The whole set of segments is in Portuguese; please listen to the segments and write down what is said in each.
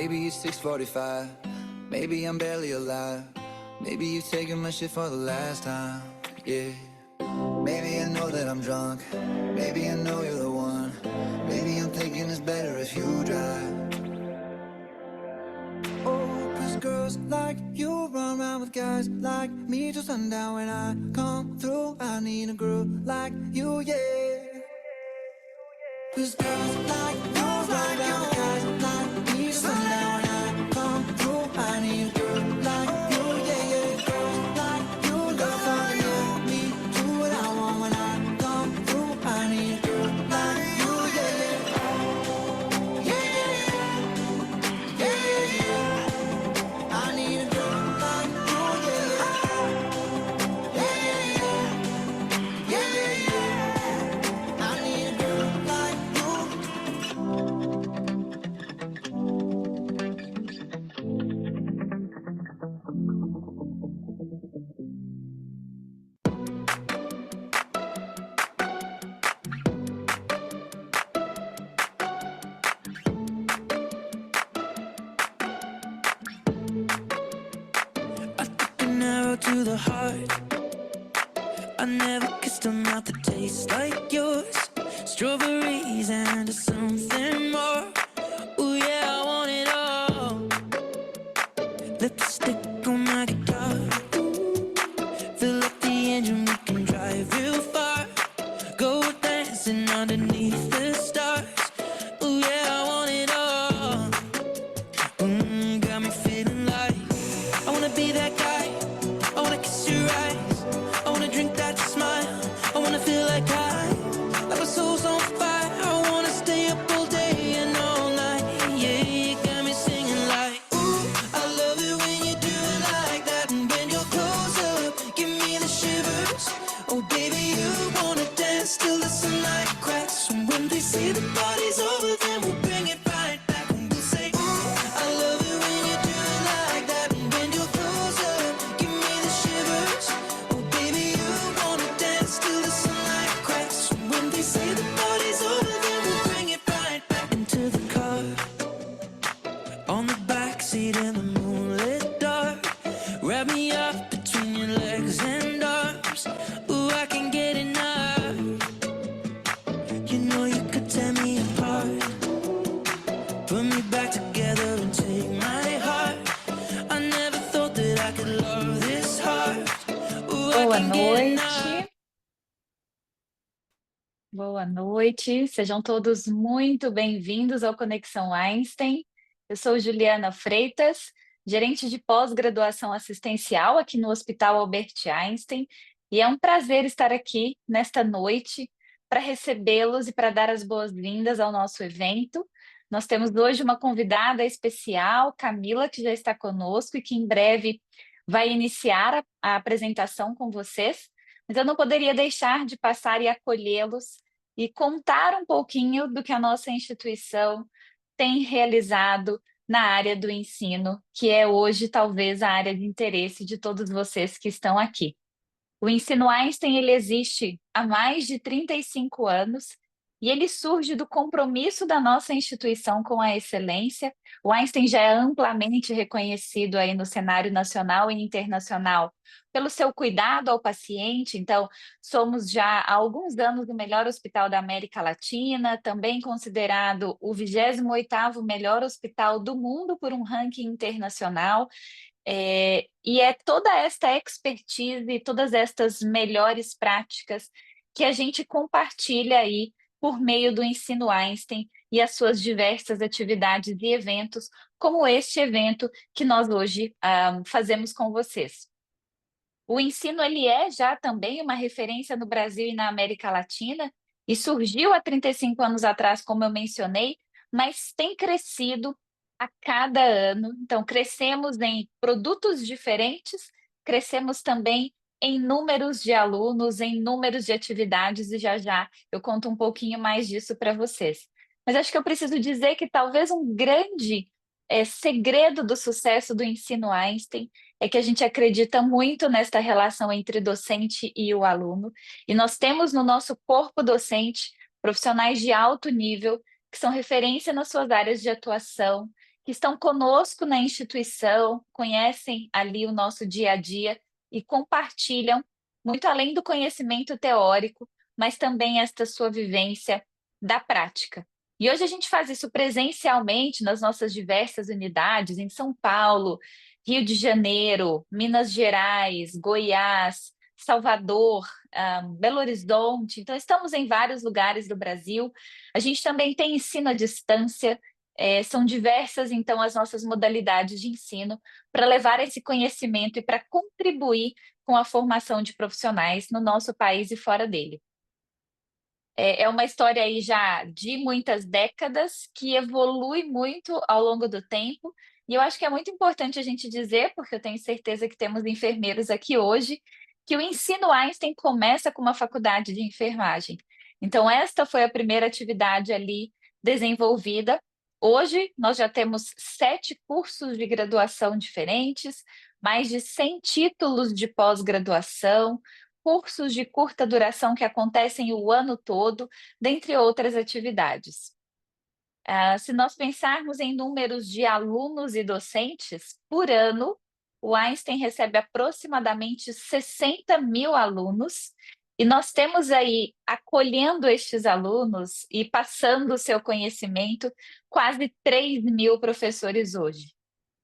Maybe it's 6:45. Maybe I'm barely alive. Maybe you're taking my shit for the last time. Yeah. Maybe I know that I'm drunk. Maybe I know you're the one. Maybe I'm thinking it's better if you drive. Oh, 'cause girls like you run around with guys like me till sundown. When I come through, I need a girl like you, yeah. 'Cause girls like you run around with guys like me till sundown. When I come through, I need a girl like you, yeah, yeah. Girls like you love finding you, me do what I want. When I come through, I need a girl like you, yeah, yeah. Yeah, yeah, yeah, yeah, yeah. I need a girl like you, yeah, yeah. Yeah, yeah, yeah, yeah, yeah. I need a girl like you. I took an arrow to the heart. I never kissed a mouth that tastes like yours. Strawberries and something more. Ooh yeah, I want it all. Lipstick on my guitar. Fill up the engine, we can drive real far. Go dancing underneath the stars. Ooh yeah, I want it all. Got me feeling like I wanna be that guy. I wanna kiss your eyes. I wanna drink that smile. I wanna feel like my soul's on fire. I wanna stay up all day and all night. Yeah, you got me singing like, ooh, I love it when you do it like that. And when you're close up, give me the shivers. Oh baby, you wanna dance till the sunlight cracks. And when they say the party's over, then we'll bring it right back. And we'll say, ooh, I love it when you do it like that. And when you're close up, give me the shivers. Oh baby, you wanna dance till the sunlight cracks. And when they say the party's over, then we'll bring it right back into the car. On the backseat in the moonlit dark. Wrap me up between your legs and arms. Ooh, I can get enough. You know you could tear me apart. Put me back together and take my heart. I never thought that I could love this hard. Ooh, I Boa can get enough. noite. Boa noite. Sejam todos muito bem-vindos ao Conexão Einstein. Eu sou Juliana Freitas, gerente de pós-graduação assistencial aqui no Hospital Albert Einstein, e é um prazer estar aqui nesta noite para recebê-los e para dar as boas-vindas ao nosso evento. Nós temos hoje uma convidada especial, Camila, que já está conosco e que em breve vai iniciar a apresentação com vocês, mas eu não poderia deixar de passar e acolhê-los e contar um pouquinho do que a nossa instituição tem realizado na área do ensino, que é hoje talvez a área de interesse de todos vocês que estão aqui. O Ensino Einstein ele existe há mais de 35 anos e ele surge do compromisso da nossa instituição com a excelência. O Einstein já é amplamente reconhecido aí no cenário nacional e internacional pelo seu cuidado ao paciente. Então, somos já há alguns anos o melhor hospital da América Latina, também considerado o 28º melhor hospital do mundo por um ranking internacional. E é toda esta expertise e todas estas melhores práticas que a gente compartilha aí por meio do Ensino Einstein e as suas diversas atividades e eventos, como este evento que nós hoje fazemos com vocês. O ensino ele é já também uma referência no Brasil e na América Latina, e surgiu há 35 anos atrás, como eu mencionei, mas tem crescido a cada ano. Então, crescemos em produtos diferentes, crescemos também em números de alunos, em números de atividades, e já já eu conto um pouquinho mais disso para vocês. Mas acho que eu preciso dizer que talvez um grande segredo do sucesso do Ensino Einstein é que a gente acredita muito nesta relação entre docente e o aluno, e nós temos no nosso corpo docente profissionais de alto nível, que são referência nas suas áreas de atuação, que estão conosco na instituição, conhecem ali o nosso dia a dia e compartilham, muito além do conhecimento teórico, mas também esta sua vivência da prática. E hoje a gente faz isso presencialmente nas nossas diversas unidades, em São Paulo, Rio de Janeiro, Minas Gerais, Goiás, Salvador, Belo Horizonte. Então, estamos em vários lugares do Brasil. A gente também tem ensino à distância. São diversas, então, as nossas modalidades de ensino para levar esse conhecimento e para contribuir com a formação de profissionais no nosso país e fora dele. É uma história aí já de muitas décadas que evolui muito ao longo do tempo. E eu acho que é muito importante a gente dizer, porque eu tenho certeza que temos enfermeiros aqui hoje, que o ensino Einstein começa com uma faculdade de enfermagem. Então, esta foi a primeira atividade ali desenvolvida. Hoje, nós já temos 7 cursos de graduação diferentes, mais de 100 títulos de pós-graduação, cursos de curta duração que acontecem o ano todo, dentre outras atividades. Se nós pensarmos em números de alunos e docentes, por ano, o Einstein recebe aproximadamente 60 mil alunos, e nós temos aí, acolhendo estes alunos e passando o seu conhecimento, quase 3 mil professores hoje.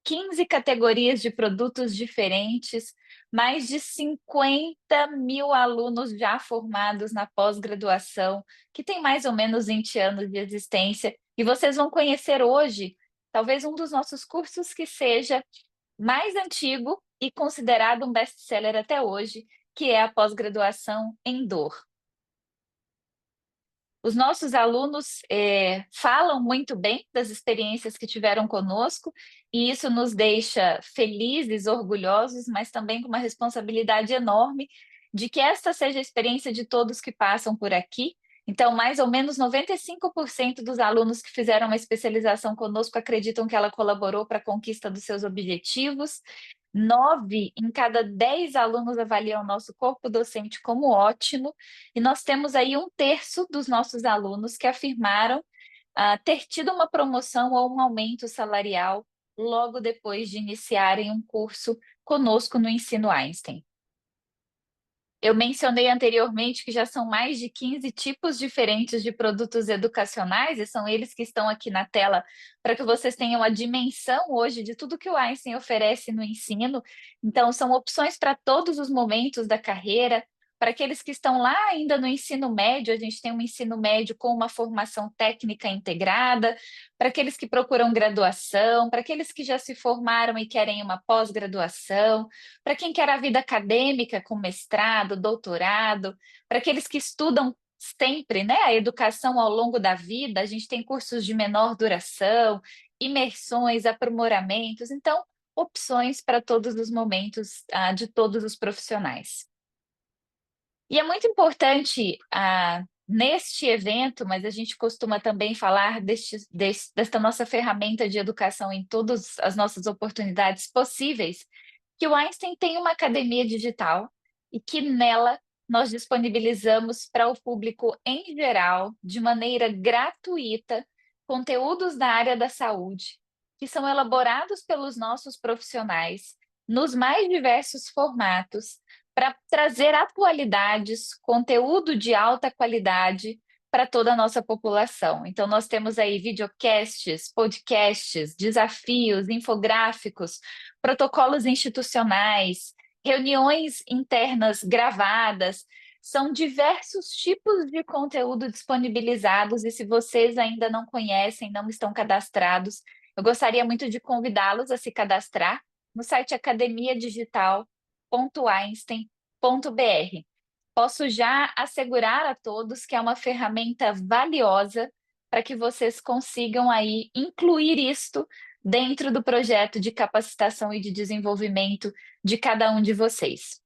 15 categorias de produtos diferentes, mais de 50 mil alunos já formados na pós-graduação, que tem mais ou menos 20 anos de existência, e vocês vão conhecer hoje, talvez um dos nossos cursos que seja mais antigo e considerado um best-seller até hoje, que é a pós-graduação em dor. Os nossos alunos falam muito bem das experiências que tiveram conosco, e isso nos deixa felizes, orgulhosos, mas também com uma responsabilidade enorme de que esta seja a experiência de todos que passam por aqui. Então, mais ou menos 95% dos alunos que fizeram uma especialização conosco acreditam que ela colaborou para a conquista dos seus objetivos. 9 em cada 10 alunos avaliam o nosso corpo docente como ótimo, e nós temos aí 1/3 dos nossos alunos que afirmaram ter tido uma promoção ou um aumento salarial logo depois de iniciarem um curso conosco no Ensino Einstein. Eu mencionei anteriormente que já são mais de 15 tipos diferentes de produtos educacionais, e são eles que estão aqui na tela para que vocês tenham a dimensão hoje de tudo que o Einstein oferece no ensino. Então, são opções para todos os momentos da carreira. Para aqueles que estão lá ainda no ensino médio, a gente tem um ensino médio com uma formação técnica integrada. Para aqueles que procuram graduação, para aqueles que já se formaram e querem uma pós-graduação, para quem quer a vida acadêmica com mestrado, doutorado, para aqueles que estudam sempre, né, a educação ao longo da vida, a gente tem cursos de menor duração, imersões, aprimoramentos, então, opções para todos os momentos, de todos os profissionais. E é muito importante, neste evento, mas a gente costuma também falar desta nossa ferramenta de educação em todas as nossas oportunidades possíveis, que o Einstein tem uma academia digital e que nela nós disponibilizamos para o público em geral, de maneira gratuita, conteúdos da área da saúde, que são elaborados pelos nossos profissionais nos mais diversos formatos, para trazer atualidades, conteúdo de alta qualidade para toda a nossa população. Então, nós temos aí videocasts, podcasts, desafios, infográficos, protocolos institucionais, reuniões internas gravadas. São diversos tipos de conteúdo disponibilizados, e se vocês ainda não conhecem, não estão cadastrados, eu gostaria muito de convidá-los a se cadastrar no site academiadigital.einstein.br. Posso já assegurar a todos que é uma ferramenta valiosa para que vocês consigam aí incluir isto dentro do projeto de capacitação e de desenvolvimento de cada um de vocês.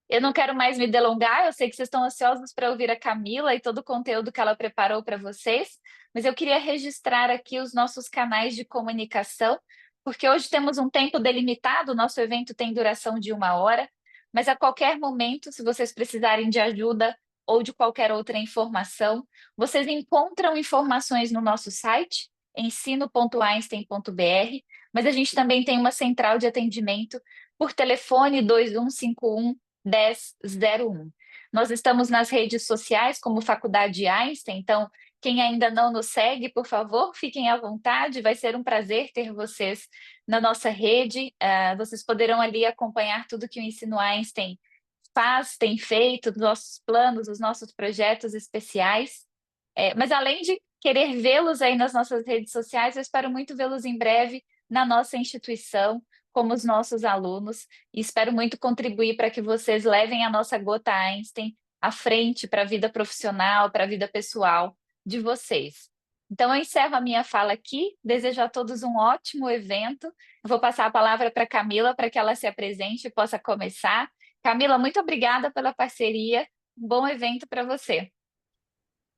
Eu não quero mais me delongar, eu sei que vocês estão ansiosos para ouvir a Camila e todo o conteúdo que ela preparou para vocês, mas eu queria registrar aqui os nossos canais de comunicação, porque hoje temos um tempo delimitado, o nosso evento tem duração de 1 hora, mas a qualquer momento, se vocês precisarem de ajuda ou de qualquer outra informação, vocês encontram informações no nosso site, ensino.einstein.br, mas a gente também tem uma central de atendimento por telefone 2151 1001. Nós estamos nas redes sociais como Faculdade Einstein, então quem ainda não nos segue, por favor, fiquem à vontade, vai ser um prazer ter vocês na nossa rede. Vocês poderão ali acompanhar tudo que o Ensino Einstein faz, tem feito, os nossos planos, os nossos projetos especiais. Mas além de querer vê-los aí nas nossas redes sociais, eu espero muito vê-los em breve na nossa instituição, como os nossos alunos, e espero muito contribuir para que vocês levem a nossa Gota Einstein à frente para a vida profissional, para a vida pessoal de vocês. Então, eu encerro a minha fala aqui, desejo a todos um ótimo evento. Eu vou passar a palavra para a Camila para que ela se apresente e possa começar. Camila, muito obrigada pela parceria. Um bom evento para você.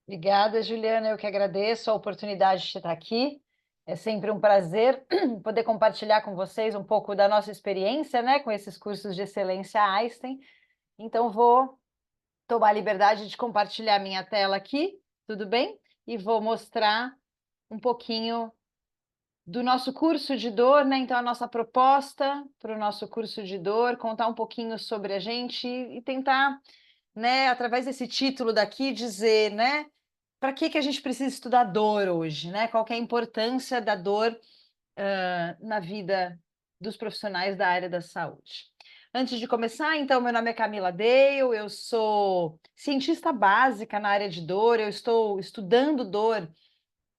Obrigada, Juliana. Eu que agradeço a oportunidade de estar aqui. É sempre um prazer poder compartilhar com vocês um pouco da nossa experiência, né, com esses cursos de excelência Einstein. Então, vou tomar a liberdade de compartilhar minha tela aqui, tudo bem? E vou mostrar um pouquinho do nosso curso de dor, né? Então, a nossa proposta para o nosso curso de dor, contar um pouquinho sobre a gente e tentar, né, através desse título daqui, dizer, né, para que a gente precisa estudar dor hoje, né? Qual que é a importância da dor na vida dos profissionais da área da saúde. Antes de começar, então, meu nome é Camila Dale, eu sou cientista básica na área de dor, eu estou estudando dor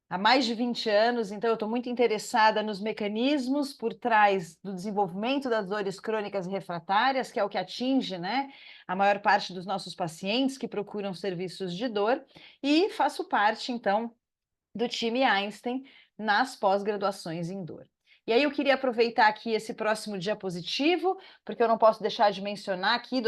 há mais de 20 anos, então eu estou muito interessada nos mecanismos por trás do desenvolvimento das dores crônicas e refratárias, que é o que atinge, né, a maior parte dos nossos pacientes que procuram serviços de dor, e faço parte, então, do time Einstein nas pós-graduações em dor. E aí eu queria aproveitar aqui esse próximo diapositivo, porque eu não posso deixar de mencionar aqui,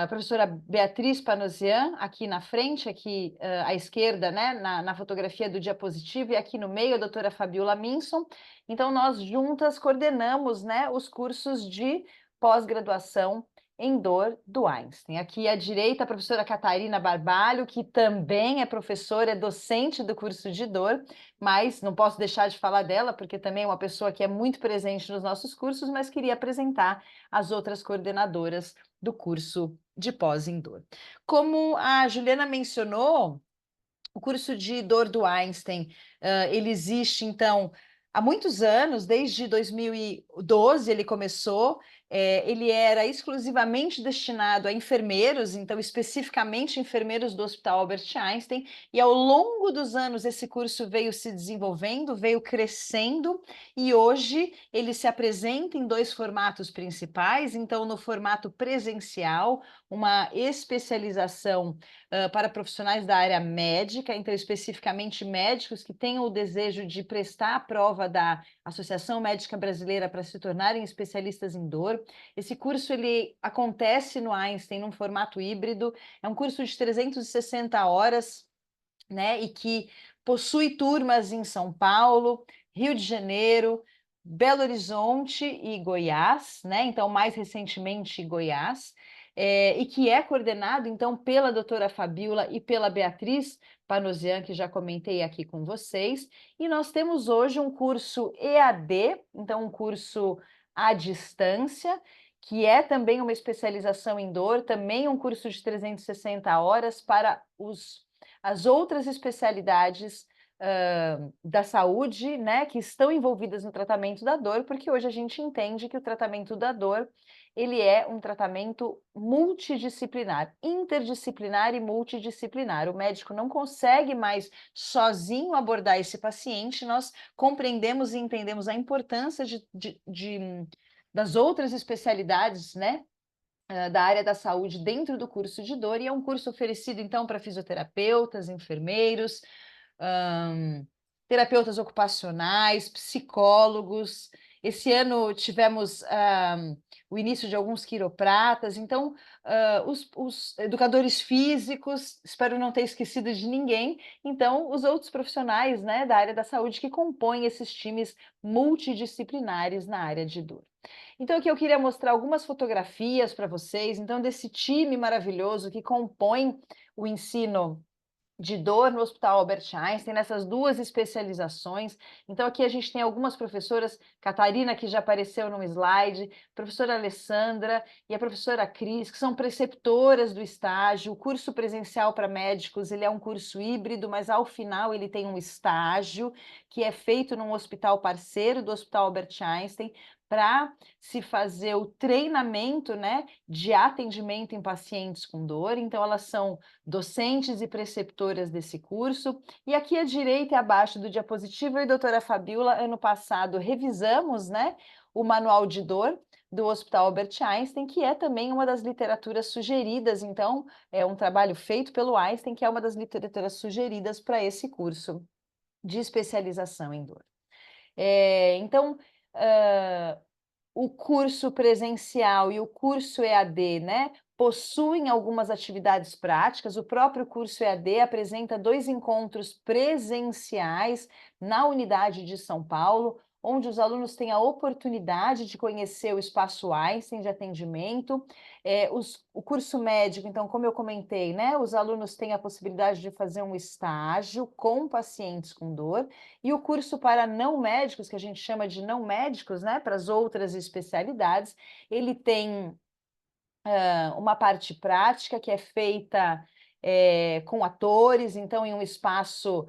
professora Beatriz Panosian, aqui na frente, aqui à esquerda, né, na fotografia do diapositivo, e aqui no meio a doutora Fabiola Minson. Então, nós juntas coordenamos, né, os cursos de pós-graduação em dor do Einstein. Aqui à direita, a professora Catarina Barbalho, que também é professora, é docente do curso de dor, mas não posso deixar de falar dela, porque também é uma pessoa que é muito presente nos nossos cursos, mas queria apresentar as outras coordenadoras do curso de pós em dor. Como a Juliana mencionou, o curso de dor do Einstein, ele existe, então, há muitos anos, desde 2012 ele começou, ele era exclusivamente destinado a enfermeiros, então, especificamente enfermeiros do Hospital Albert Einstein, e ao longo dos anos esse curso veio se desenvolvendo, veio crescendo, e hoje ele se apresenta em dois formatos principais, então, no formato presencial, uma especialização para profissionais da área médica, então especificamente médicos que tenham o desejo de prestar a prova da Associação Médica Brasileira para se tornarem especialistas em dor. Esse curso ele acontece no Einstein num formato híbrido, é um curso de 360 horas, né, e que possui turmas em São Paulo, Rio de Janeiro, Belo Horizonte e Goiás, né? Então, mais recentemente, Goiás, e que é coordenado, então, pela doutora Fabiola e pela Beatriz Panosian, que já comentei aqui com vocês. E nós temos hoje um curso EAD, então, um curso à distância, que é também uma especialização em dor, também um curso de 360 horas para as outras especialidades da saúde, né, que estão envolvidas no tratamento da dor, porque hoje a gente entende que o tratamento da dor ele é um tratamento multidisciplinar, interdisciplinar e multidisciplinar. O médico não consegue mais sozinho abordar esse paciente, nós compreendemos e entendemos a importância das outras especialidades, né, da área da saúde dentro do curso de dor, e é um curso oferecido, então, para fisioterapeutas, enfermeiros, terapeutas ocupacionais, psicólogos. Esse ano tivemos o início de alguns quiropratas, então, os educadores físicos, espero não ter esquecido de ninguém, então, os outros profissionais, né, da área da saúde que compõem esses times multidisciplinares na área de dor. Então, aqui eu queria mostrar algumas fotografias para vocês, então, desse time maravilhoso que compõe o ensino de dor no Hospital Albert Einstein, nessas duas especializações. Então, aqui a gente tem algumas professoras, Catarina, que já apareceu no slide, professora Alessandra e a professora Cris, que são preceptoras do estágio. O curso presencial para médicos, ele é um curso híbrido, mas ao final ele tem um estágio que é feito num hospital parceiro do Hospital Albert Einstein, para se fazer o treinamento, né, de atendimento em pacientes com dor. Então, elas são docentes e preceptoras desse curso. E aqui à direita e abaixo do diapositivo, eu e a doutora Fabiola, ano passado, revisamos, né, o manual de dor do Hospital Albert Einstein, que é também uma das literaturas sugeridas. Então, é um trabalho feito pelo Einstein, que é uma das literaturas sugeridas para esse curso de especialização em dor. Então, o curso presencial e o curso EAD, né, possuem algumas atividades práticas. O próprio curso EAD apresenta 2 encontros presenciais na unidade de São Paulo, onde os alunos têm a oportunidade de conhecer o espaço Einstein de atendimento. O curso médico, então, como eu comentei, né, os alunos têm a possibilidade de fazer um estágio com pacientes com dor, e o curso para não médicos, que a gente chama de não médicos, né, para as outras especialidades, ele tem uma parte prática que é feita com atores, então em um espaço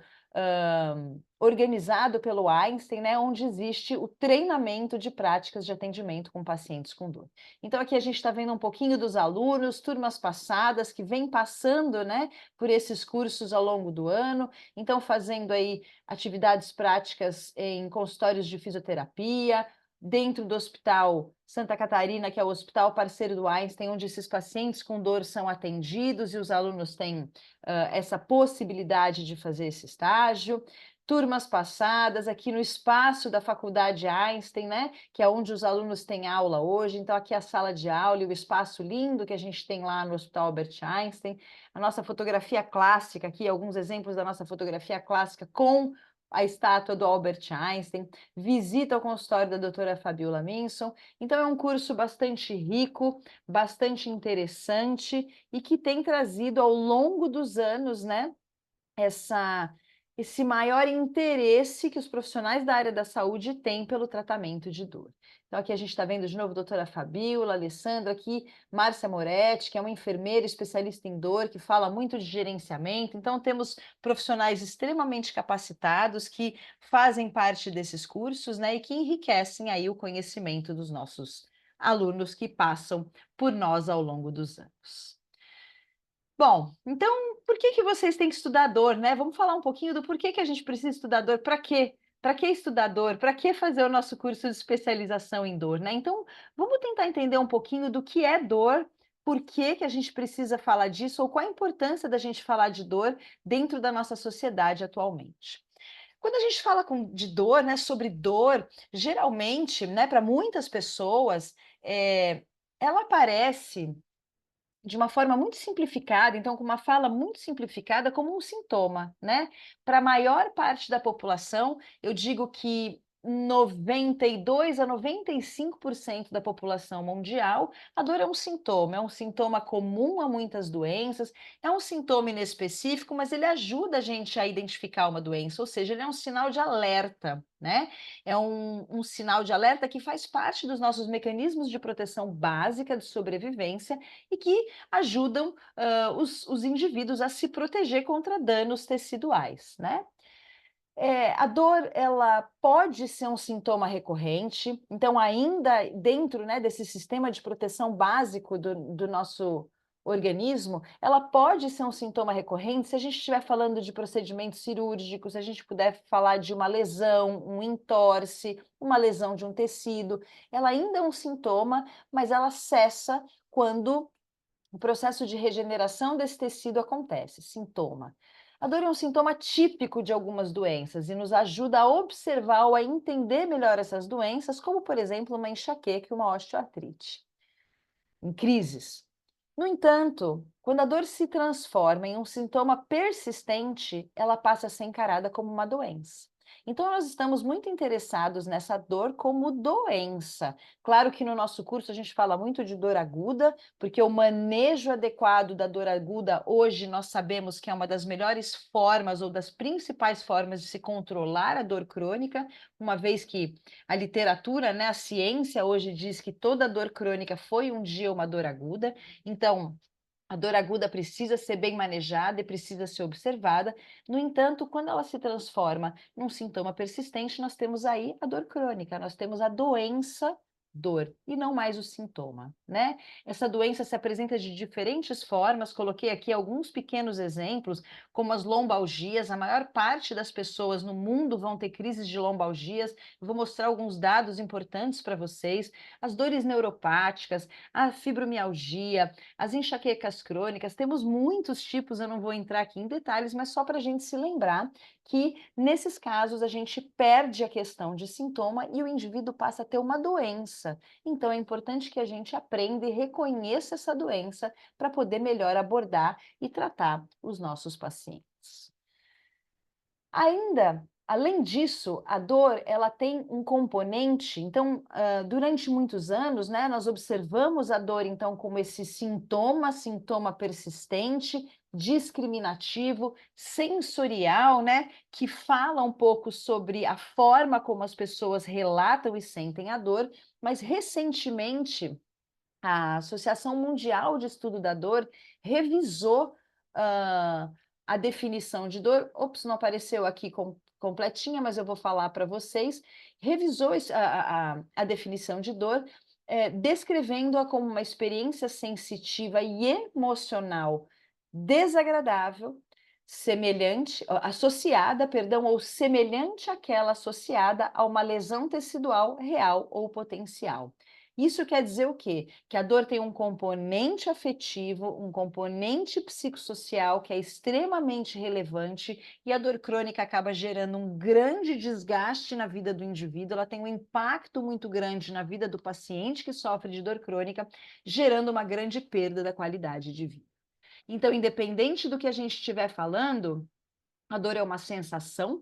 organizado pelo Einstein, né, onde existe o treinamento de práticas de atendimento com pacientes com dor. Então aqui a gente está vendo um pouquinho dos alunos, turmas passadas que vêm passando, né, por esses cursos ao longo do ano, então fazendo aí atividades práticas em consultórios de fisioterapia, dentro do Hospital Santa Catarina, que é o hospital parceiro do Einstein, onde esses pacientes com dor são atendidos e os alunos têm essa possibilidade de fazer esse estágio. Turmas passadas, aqui no espaço da Faculdade Einstein, né, que é onde os alunos têm aula hoje. Então, aqui é a sala de aula e o espaço lindo que a gente tem lá no Hospital Albert Einstein. A nossa fotografia clássica, aqui alguns exemplos da nossa fotografia clássica com a estátua do Albert Einstein, visita ao consultório da doutora Fabiola Minson. Então, é um curso bastante rico, bastante interessante e que tem trazido ao longo dos anos, né, esse maior interesse que os profissionais da área da saúde têm pelo tratamento de dor. Então, aqui a gente está vendo de novo a doutora Fabiola, Alessandra, aqui Márcia Moretti, que é uma enfermeira especialista em dor, que fala muito de gerenciamento. Então, temos profissionais extremamente capacitados que fazem parte desses cursos, né, e que enriquecem aí o conhecimento dos nossos alunos que passam por nós ao longo dos anos. Bom, então por que vocês têm que estudar dor, né? Vamos falar um pouquinho do porquê que a gente precisa estudar dor, para quê? Para que estudar dor? Para que fazer o nosso curso de especialização em dor, né? Então, vamos tentar entender um pouquinho do que é dor, por que a gente precisa falar disso, ou qual a importância da gente falar de dor dentro da nossa sociedade atualmente. Quando a gente fala de dor, né, sobre dor, geralmente, né, para muitas pessoas, ela aparece de uma forma muito simplificada, então com uma fala muito simplificada, como um sintoma, né? Para a maior parte da população, eu digo que 92 a 95% da população mundial, a dor é um sintoma comum a muitas doenças, é um sintoma inespecífico, mas ele ajuda a gente a identificar uma doença, ou seja, ele é um sinal de alerta, né? É um sinal de alerta que faz parte dos nossos mecanismos de proteção básica de sobrevivência e que ajudam os indivíduos a se proteger contra danos teciduais, né? A dor, ela pode ser um sintoma recorrente, então ainda dentro, né, desse sistema de proteção básico do nosso organismo, ela pode ser um sintoma recorrente se a gente estiver falando de procedimentos cirúrgicos, se a gente puder falar de uma lesão, um entorse, uma lesão de um tecido, ela ainda é um sintoma, mas ela cessa quando o processo de regeneração desse tecido acontece, sintoma. A dor é um sintoma típico de algumas doenças e nos ajuda a observar ou a entender melhor essas doenças, como, por exemplo, uma enxaqueca e uma osteoartrite, em crises. No entanto, quando a dor se transforma em um sintoma persistente, ela passa a ser encarada como uma doença. Então, nós estamos muito interessados nessa dor como doença. Claro que no nosso curso a gente fala muito de dor aguda, porque o manejo adequado da dor aguda, hoje nós sabemos que é uma das melhores formas ou das principais formas de se controlar a dor crônica, uma vez que a literatura, né, a ciência hoje diz que toda dor crônica foi um dia uma dor aguda. Então, a dor aguda precisa ser bem manejada e precisa ser observada. No entanto, quando ela se transforma num sintoma persistente, nós temos aí a dor crônica, nós temos a doença dor e não mais o sintoma, né? Essa doença se apresenta de diferentes formas, coloquei aqui alguns pequenos exemplos, como as lombalgias. A maior parte das pessoas no mundo vão ter crises de lombalgias. Eu vou mostrar alguns dados importantes para vocês. As dores neuropáticas, a fibromialgia, as enxaquecas crônicas, temos muitos tipos, eu não vou entrar aqui em detalhes, mas só para a gente se lembrar que, nesses casos, a gente perde a questão de sintoma e o indivíduo passa a ter uma doença. Então, é importante que a gente aprenda e reconheça essa doença para poder melhor abordar e tratar os nossos pacientes. Ainda, além disso, a dor, ela tem um componente, então, durante muitos anos, né, nós observamos a dor, então, como esse sintoma persistente, discriminativo, sensorial, né, que fala um pouco sobre a forma como as pessoas relatam e sentem a dor, mas recentemente a Associação Mundial de Estudo da Dor revisou a definição de dor. Ops, não apareceu aqui completinha, mas eu vou falar para vocês. Revisou a definição de dor, descrevendo-a como uma experiência sensitiva e emocional desagradável, associada, perdão, ou semelhante àquela associada a uma lesão tecidual real ou potencial. Isso quer dizer o quê? Que a dor tem um componente afetivo, um componente psicossocial que é extremamente relevante, e a dor crônica acaba gerando um grande desgaste na vida do indivíduo, ela tem um impacto muito grande na vida do paciente que sofre de dor crônica, gerando uma grande perda da qualidade de vida. Então, independente do que a gente estiver falando, a dor é uma sensação,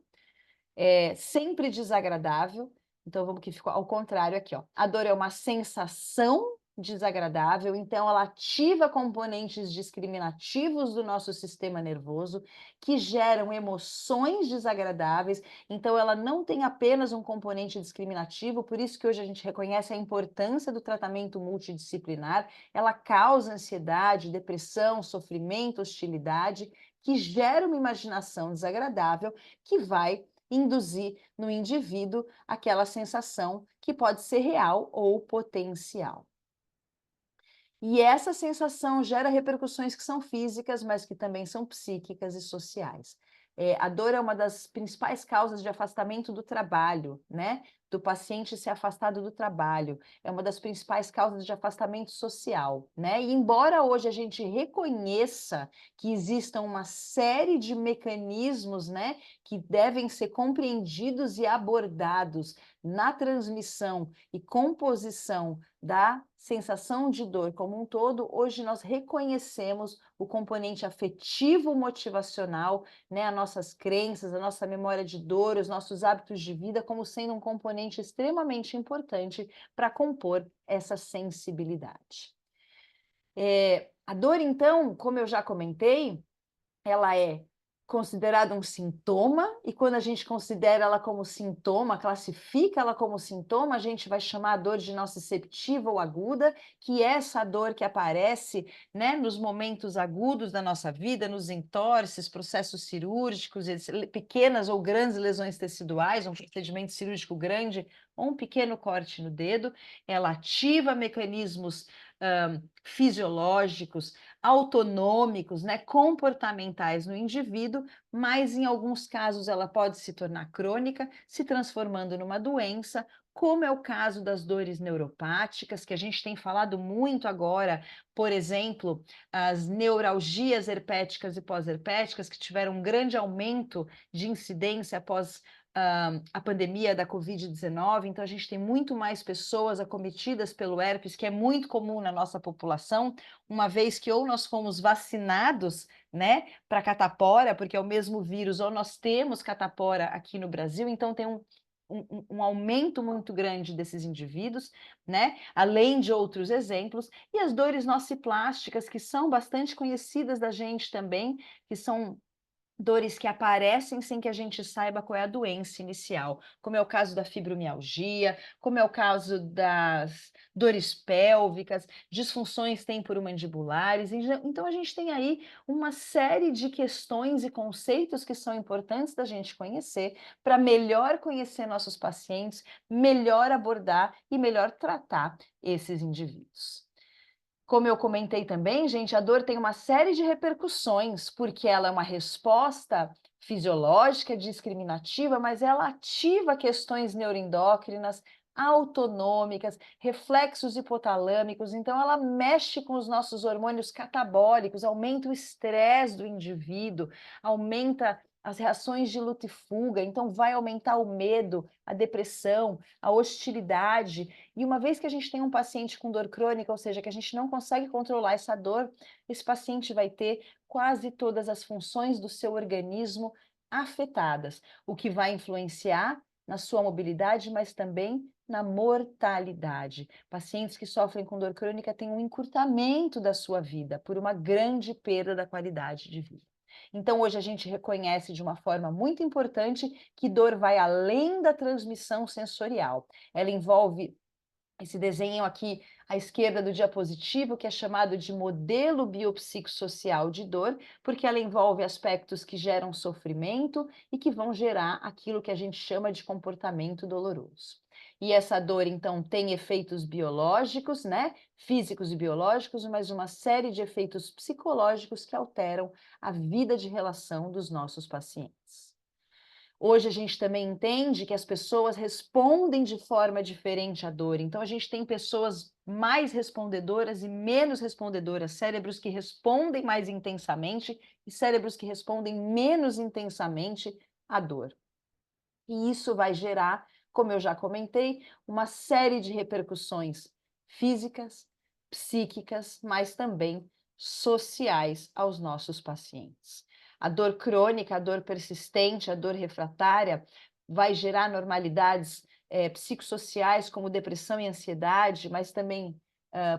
sempre desagradável. Então, vamos que ficou ao contrário aqui, ó. A dor é uma sensação desagradável, então ela ativa componentes discriminativos do nosso sistema nervoso que geram emoções desagradáveis. Então, ela não tem apenas um componente discriminativo, por isso que hoje a gente reconhece a importância do tratamento multidisciplinar. Ela causa ansiedade, depressão, sofrimento, hostilidade, que gera uma imaginação desagradável que vai induzir no indivíduo aquela sensação que pode ser real ou potencial. E essa sensação gera repercussões que são físicas, mas que também são psíquicas e sociais. A dor é uma das principais causas de afastamento do trabalho, né? Do paciente se afastado do trabalho. É uma das principais causas de afastamento social, né? E embora hoje a gente reconheça que existam uma série de mecanismos, né, que devem ser compreendidos e abordados na transmissão e composição da sensação de dor como um todo, hoje nós reconhecemos o componente afetivo motivacional, né, as nossas crenças, a nossa memória de dor, os nossos hábitos de vida como sendo um componente extremamente importante para compor essa sensibilidade. A dor, então, como eu já comentei, ela é considerada um sintoma, e quando a gente considera ela como sintoma, classifica ela como sintoma, a gente vai chamar a dor de nociceptiva ou aguda, que é essa dor que aparece, né, nos momentos agudos da nossa vida, nos entorses, processos cirúrgicos, pequenas ou grandes lesões teciduais, um procedimento cirúrgico grande ou um pequeno corte no dedo. Ela ativa mecanismos fisiológicos, autonômicos, né, comportamentais no indivíduo, mas em alguns casos ela pode se tornar crônica, se transformando numa doença, como é o caso das dores neuropáticas, que a gente tem falado muito agora, por exemplo, as neuralgias herpéticas e pós-herpéticas, que tiveram um grande aumento de incidência após a pandemia da Covid-19, então a gente tem muito mais pessoas acometidas pelo herpes, que é muito comum na nossa população, uma vez que ou nós fomos vacinados, né, para catapora, porque é o mesmo vírus, ou nós temos catapora aqui no Brasil, então tem um aumento muito grande desses indivíduos, né? Além de outros exemplos, e as dores nociplásticas, que são bastante conhecidas da gente também, que são dores que aparecem sem que a gente saiba qual é a doença inicial, como é o caso da fibromialgia, como é o caso das dores pélvicas, disfunções temporomandibulares. Então, a gente tem aí uma série de questões e conceitos que são importantes da gente conhecer para melhor conhecer nossos pacientes, melhor abordar e melhor tratar esses indivíduos. Como eu comentei também, gente, a dor tem uma série de repercussões, porque ela é uma resposta fisiológica, discriminativa, mas ela ativa questões neuroendócrinas, autonômicas, reflexos hipotalâmicos, então ela mexe com os nossos hormônios catabólicos, aumenta o estresse do indivíduo, aumenta as reações de luta e fuga, então vai aumentar o medo, a depressão, a hostilidade. E uma vez que a gente tem um paciente com dor crônica, ou seja, que a gente não consegue controlar essa dor, esse paciente vai ter quase todas as funções do seu organismo afetadas, o que vai influenciar na sua mobilidade, mas também na mortalidade. Pacientes que sofrem com dor crônica têm um encurtamento da sua vida por uma grande perda da qualidade de vida. Então, hoje a gente reconhece de uma forma muito importante que dor vai além da transmissão sensorial. Ela envolve esse desenho aqui à esquerda do diapositivo, que é chamado de modelo biopsicossocial de dor, porque ela envolve aspectos que geram sofrimento e que vão gerar aquilo que a gente chama de comportamento doloroso. E essa dor, então, tem efeitos biológicos, né? Físicos e biológicos, mas uma série de efeitos psicológicos que alteram a vida de relação dos nossos pacientes. Hoje a gente também entende que as pessoas respondem de forma diferente à dor. Então a gente tem pessoas mais respondedoras e menos respondedoras, cérebros que respondem mais intensamente e cérebros que respondem menos intensamente à dor. E isso vai gerar, como eu já comentei, uma série de repercussões físicas, psíquicas, mas também sociais aos nossos pacientes. A dor crônica, a dor persistente, a dor refratária vai gerar anormalidades psicossociais como depressão e ansiedade, mas também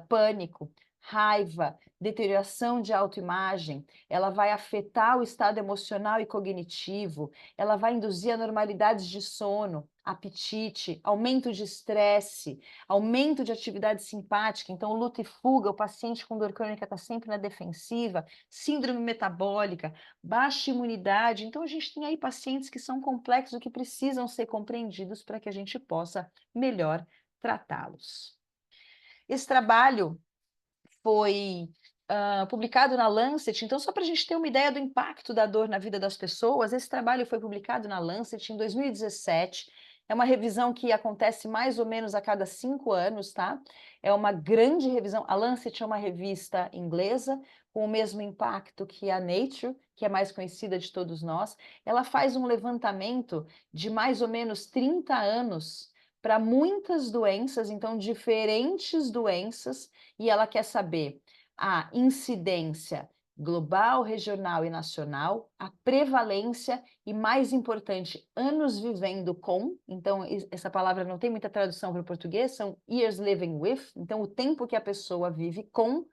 pânico, raiva, deterioração de autoimagem, ela vai afetar o estado emocional e cognitivo, ela vai induzir anormalidades de sono, apetite, aumento de estresse, aumento de atividade simpática, então luta e fuga, o paciente com dor crônica está sempre na defensiva, síndrome metabólica, baixa imunidade, então a gente tem aí pacientes que são complexos e que precisam ser compreendidos para que a gente possa melhor tratá-los. Esse trabalho foi publicado na Lancet, então só para a gente ter uma ideia do impacto da dor na vida das pessoas, esse trabalho foi publicado na Lancet em 2017, é uma revisão que acontece mais ou menos a cada 5 anos, tá? É uma grande revisão, a Lancet é uma revista inglesa, com o mesmo impacto que a Nature, que é mais conhecida de todos nós, ela faz um levantamento de mais ou menos 30 anos para muitas doenças, então diferentes doenças, e ela quer saber a incidência global, regional e nacional, a prevalência e, mais importante, anos vivendo com, então essa palavra não tem muita tradução para o português, são years living with, então o tempo que a pessoa vive com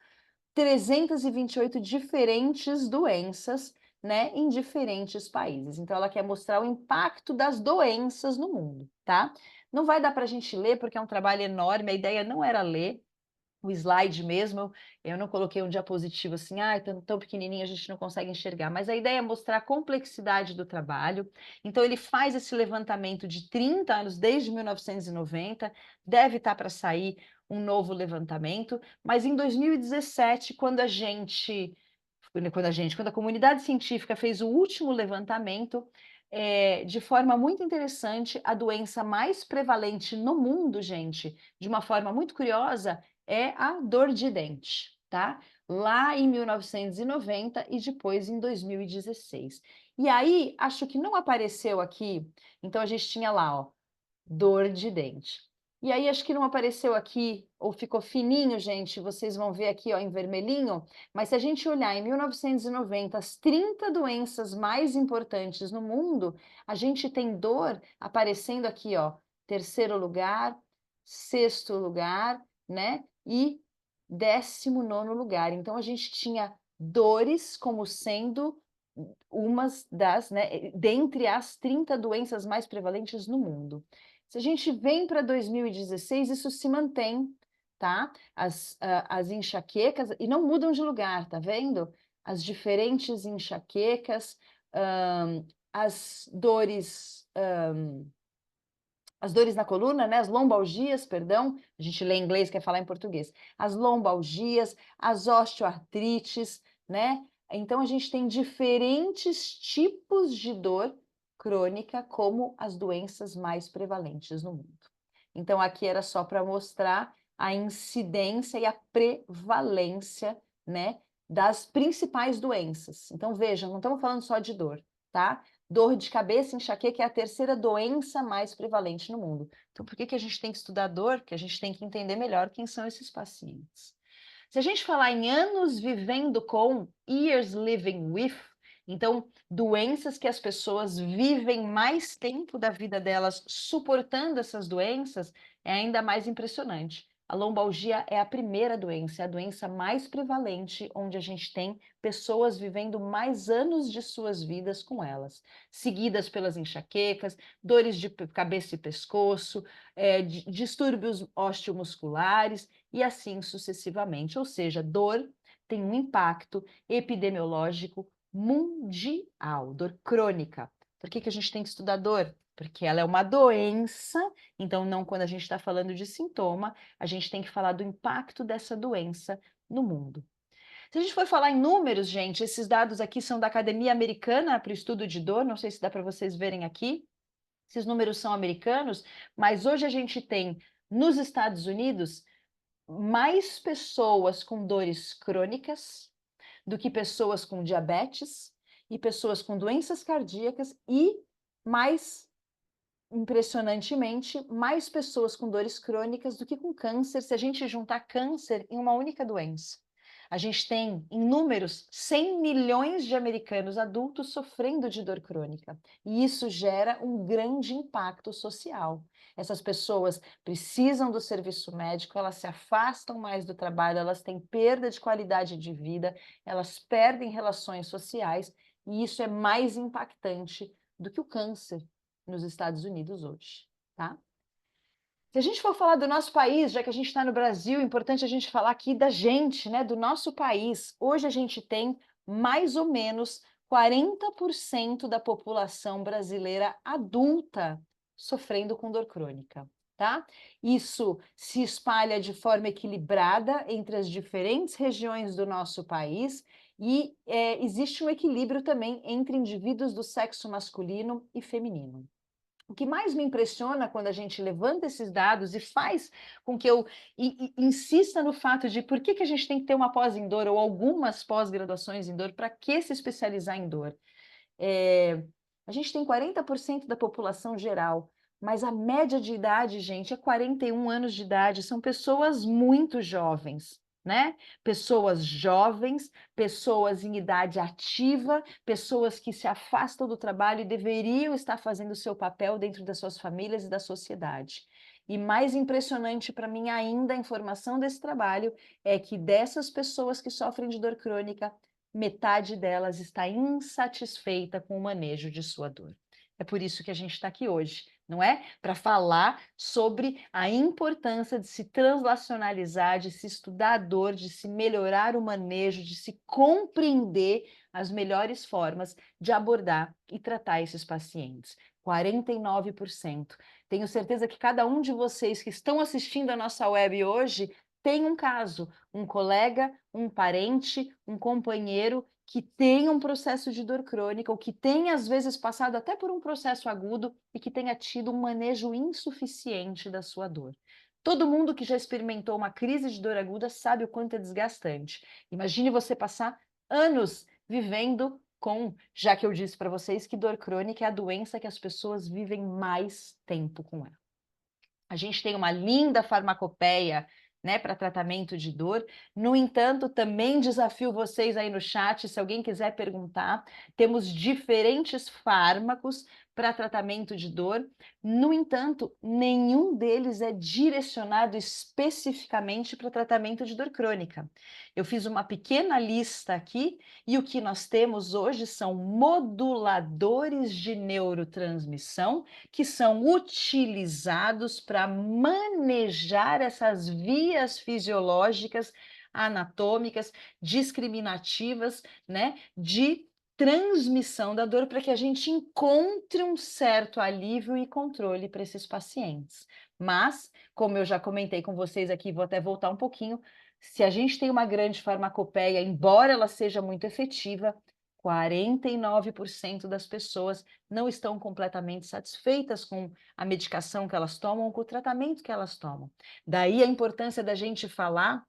328 diferentes doenças, né, em diferentes países. Então ela quer mostrar o impacto das doenças no mundo, tá? Não vai dar para a gente ler, porque é um trabalho enorme, a ideia não era ler o slide mesmo, eu não coloquei um diapositivo assim, tão pequenininho a gente não consegue enxergar, mas a ideia é mostrar a complexidade do trabalho. Então ele faz esse levantamento de 30 anos, desde 1990, deve estar para sair um novo levantamento, mas em 2017, quando a comunidade científica fez o último levantamento, de forma muito interessante, a doença mais prevalente no mundo, gente, de uma forma muito curiosa, é a dor de dente, tá? lá em 1990 e depois em 2016. E aí, acho que não apareceu aqui, então a gente tinha lá, ó, dor de dente. E aí acho que não apareceu aqui, ou ficou fininho, gente, vocês vão ver aqui, ó, em vermelhinho, mas se a gente olhar em 1990 as 30 doenças mais importantes no mundo, a gente tem dor aparecendo aqui, ó, terceiro lugar, sexto lugar, né? E 19º lugar. Então a gente tinha dores como sendo umas das, né, dentre as 30 doenças mais prevalentes no mundo. Se a gente vem para 2016, isso se mantém, tá? As enxaquecas, e não mudam de lugar, tá vendo? As diferentes enxaquecas, as dores, as dores na coluna, né? As lombalgias, perdão, a gente lê em inglês, quer falar em português. As lombalgias, as osteoartrites, né? Então, a gente tem diferentes tipos de dor crônica como as doenças mais prevalentes no mundo. Então, aqui era só para mostrar a incidência e a prevalência, né, das principais doenças. Então, vejam, não estamos falando só de dor, tá? Dor de cabeça, enxaqueca é a terceira doença mais prevalente no mundo. Então, por que a gente tem que estudar dor? Porque a gente tem que entender melhor quem são esses pacientes. Se a gente falar em anos vivendo com, years living with, então, doenças que as pessoas vivem mais tempo da vida delas suportando essas doenças, é ainda mais impressionante. A lombalgia é a primeira doença, é a doença mais prevalente, onde a gente tem pessoas vivendo mais anos de suas vidas com elas, seguidas pelas enxaquecas, dores de cabeça e pescoço, distúrbios osteomusculares e assim sucessivamente. Ou seja, dor tem um impacto epidemiológico mundial, dor crônica. Por que a gente tem que estudar dor? Porque ela é uma doença, então não quando a gente está falando de sintoma, a gente tem que falar do impacto dessa doença no mundo. Se a gente for falar em números, gente, esses dados aqui são da Academia Americana para o Estudo de Dor, não sei se dá para vocês verem aqui. Esses números são americanos, mas hoje a gente tem nos Estados Unidos mais pessoas com dores crônicas do que pessoas com diabetes e pessoas com doenças cardíacas e mais impressionantemente, mais pessoas com dores crônicas do que com câncer, se a gente juntar câncer em uma única doença. A gente tem, em números, 100 milhões de americanos adultos sofrendo de dor crônica. E isso gera um grande impacto social. Essas pessoas precisam do serviço médico, elas se afastam mais do trabalho, elas têm perda de qualidade de vida, elas perdem relações sociais, e isso é mais impactante do que o câncer nos Estados Unidos hoje, tá? Se a gente for falar do nosso país, já que a gente está no Brasil, é importante a gente falar aqui da gente, né, do nosso país. Hoje a gente tem mais ou menos 40% da população brasileira adulta sofrendo com dor crônica, tá? Isso se espalha de forma equilibrada entre as diferentes regiões do nosso país e existe um equilíbrio também entre indivíduos do sexo masculino e feminino. O que mais me impressiona quando a gente levanta esses dados e faz com que eu insista no fato de por que a gente tem que ter uma pós em dor ou algumas pós-graduações em dor, para que se especializar em dor? A gente tem 40% da população geral, mas a média de idade, gente, é 41 anos de idade, são pessoas muito jovens, né? Pessoas jovens, pessoas em idade ativa, pessoas que se afastam do trabalho e deveriam estar fazendo o seu papel dentro das suas famílias e da sociedade. E mais impressionante para mim ainda a informação desse trabalho é que dessas pessoas que sofrem de dor crônica, metade delas está insatisfeita com o manejo de sua dor. É por isso que a gente está aqui hoje, não é? Para falar sobre a importância de se translacionalizar, de se estudar a dor, de se melhorar o manejo, de se compreender as melhores formas de abordar e tratar esses pacientes. 49%. Tenho certeza que cada um de vocês que estão assistindo a nossa web hoje tem um caso, um colega, um parente, um companheiro que tem um processo de dor crônica ou que tem, às vezes, passado até por um processo agudo e que tenha tido um manejo insuficiente da sua dor. Todo mundo que já experimentou uma crise de dor aguda sabe o quanto é desgastante. Imagine você passar anos vivendo com, já que eu disse para vocês que dor crônica é a doença que as pessoas vivem mais tempo com ela. A gente tem uma linda farmacopeia, né, para tratamento de dor. No entanto, também desafio vocês aí no chat, se alguém quiser perguntar, temos diferentes fármacos para tratamento de dor. No entanto, nenhum deles é direcionado especificamente para tratamento de dor crônica. Eu fiz uma pequena lista aqui e o que nós temos hoje são moduladores de neurotransmissão que são utilizados para manejar essas vias fisiológicas, anatômicas, discriminativas, né, de transmissão da dor para que a gente encontre um certo alívio e controle para esses pacientes. Mas, como eu já comentei com vocês aqui, vou até voltar um pouquinho, se a gente tem uma grande farmacopeia, embora ela seja muito efetiva, 49% das pessoas não estão completamente satisfeitas com a medicação que elas tomam, com o tratamento que elas tomam. Daí a importância da gente falar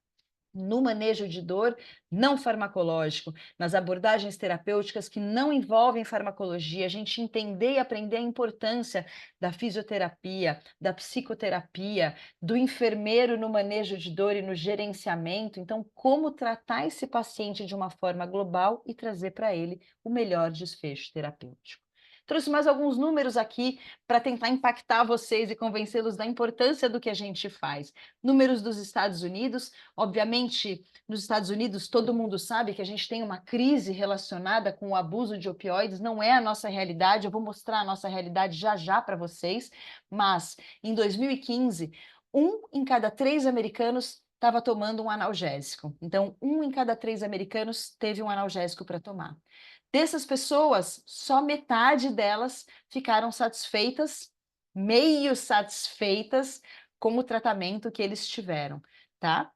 no manejo de dor não farmacológico, nas abordagens terapêuticas que não envolvem farmacologia, a gente entender e aprender a importância da fisioterapia, da psicoterapia, do enfermeiro no manejo de dor e no gerenciamento. Então, como tratar esse paciente de uma forma global e trazer para ele o melhor desfecho terapêutico. Trouxe mais alguns números aqui para tentar impactar vocês e convencê-los da importância do que a gente faz. Números dos Estados Unidos, obviamente, nos Estados Unidos todo mundo sabe que a gente tem uma crise relacionada com o abuso de opioides, não é a nossa realidade, eu vou mostrar a nossa realidade já já para vocês, mas em 2015, 1 em cada 3 americanos estava tomando um analgésico. Então, 1 em cada 3 americanos teve um analgésico para tomar. Dessas pessoas, só metade delas ficaram satisfeitas, meio satisfeitas com o tratamento que eles tiveram, tá?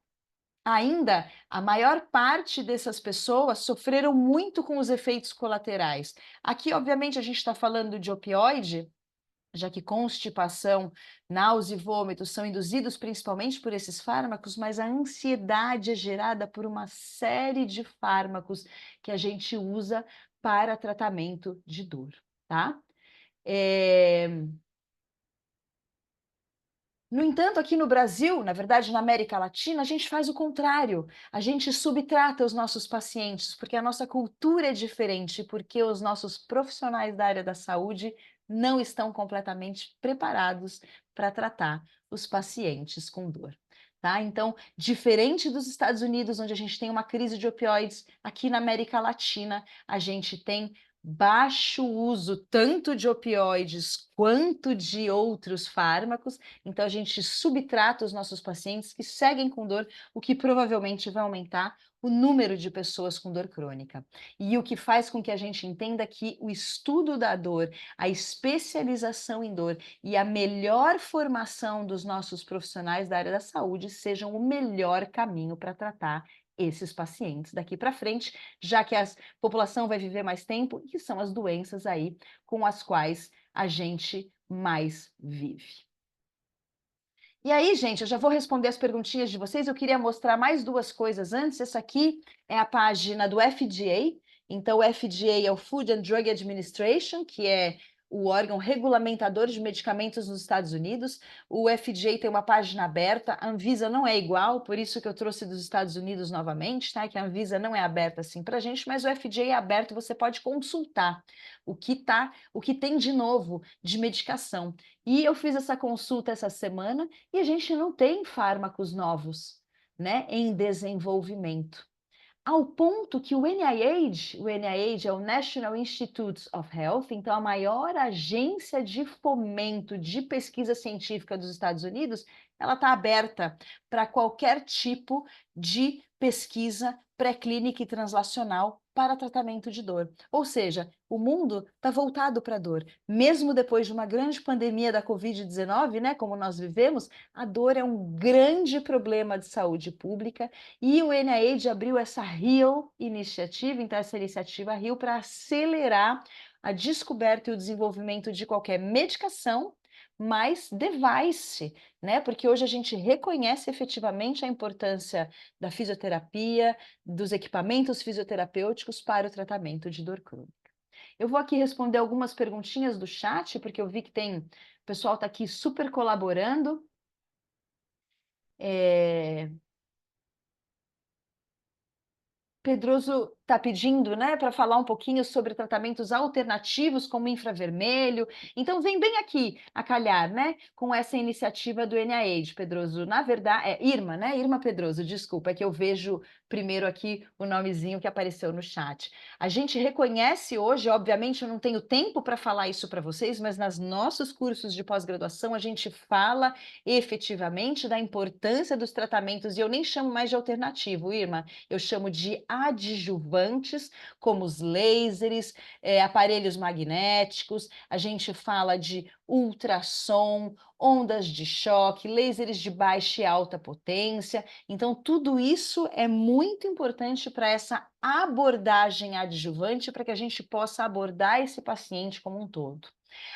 Ainda, a maior parte dessas pessoas sofreram muito com os efeitos colaterais. Aqui, obviamente, a gente está falando de opioide, já que constipação, náusea e vômito são induzidos principalmente por esses fármacos, mas a ansiedade é gerada por uma série de fármacos que a gente usa para tratamento de dor, tá? No entanto, aqui no Brasil, na verdade na América Latina, a gente faz o contrário. A gente subtrata os nossos pacientes, porque a nossa cultura é diferente, porque os nossos profissionais da área da saúde não estão completamente preparados para tratar os pacientes com dor. Tá? Então, diferente dos Estados Unidos, onde a gente tem uma crise de opioides, aqui na América Latina, a gente tem baixo uso tanto de opioides quanto de outros fármacos, então a gente subtrata os nossos pacientes que seguem com dor, o que provavelmente vai aumentar o número de pessoas com dor crônica. E o que faz com que a gente entenda que o estudo da dor, a especialização em dor e a melhor formação dos nossos profissionais da área da saúde sejam o melhor caminho para tratar esses pacientes daqui para frente, já que a população vai viver mais tempo e que são as doenças aí com as quais a gente mais vive. E aí, gente, eu já vou responder as perguntinhas de vocês. Eu queria mostrar mais 2 coisas antes. Essa aqui é a página do FDA. Então, o FDA é o Food and Drug Administration, que é o órgão regulamentador de medicamentos nos Estados Unidos. O FDA tem uma página aberta, a Anvisa não é igual, por isso que eu trouxe dos Estados Unidos novamente, tá? Que a Anvisa não é aberta assim para a gente, mas o FDA é aberto, você pode consultar o que tem de novo de medicação. E eu fiz essa consulta essa semana e a gente não tem fármacos novos, né, em desenvolvimento. Ao ponto que o NIH é o National Institutes of Health, então a maior agência de fomento de pesquisa científica dos Estados Unidos, ela está aberta para qualquer tipo de pesquisa pré-clínica e translacional para tratamento de dor. Ou seja, o mundo está voltado para a dor. Mesmo depois de uma grande pandemia da Covid-19, né, como nós vivemos, a dor é um grande problema de saúde pública e o NIH abriu essa HEAL iniciativa, então essa iniciativa HEAL para acelerar a descoberta e o desenvolvimento de qualquer medicação, mais device, né? Porque hoje a gente reconhece efetivamente a importância da fisioterapia, dos equipamentos fisioterapêuticos para o tratamento de dor crônica. Eu vou aqui responder algumas perguntinhas do chat, porque eu vi que o pessoal está aqui super colaborando. Pedroso está pedindo, né, para falar um pouquinho sobre tratamentos alternativos como infravermelho. Então, vem bem aqui a calhar, né, com essa iniciativa do NIH, Pedroso. Na verdade, é Irma, né? Irma Pedroso, desculpa, é que eu vejo primeiro aqui o nomezinho que apareceu no chat. A gente reconhece hoje, obviamente, eu não tenho tempo para falar isso para vocês, mas nos nossos cursos de pós-graduação a gente fala efetivamente da importância dos tratamentos, e eu nem chamo mais de alternativo, Irma, eu chamo de adjuvantes, como os lasers, aparelhos magnéticos, a gente fala de ultrassom, ondas de choque, lasers de baixa e alta potência. Então, tudo isso é muito importante para essa abordagem adjuvante, para que a gente possa abordar esse paciente como um todo.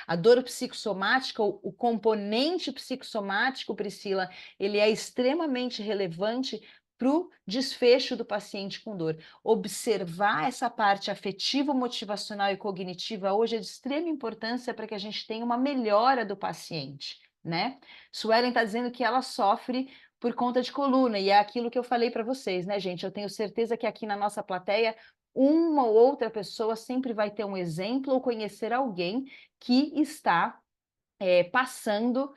A dor psicossomática, o componente psicossomático, Priscila, ele é extremamente relevante para o desfecho do paciente com dor. Observar essa parte afetiva, motivacional e cognitiva hoje é de extrema importância para que a gente tenha uma melhora do paciente, né? Suelen está dizendo que ela sofre por conta de coluna, e é aquilo que eu falei para vocês, né, gente? Eu tenho certeza que aqui na nossa plateia, uma ou outra pessoa sempre vai ter um exemplo ou conhecer alguém que está passando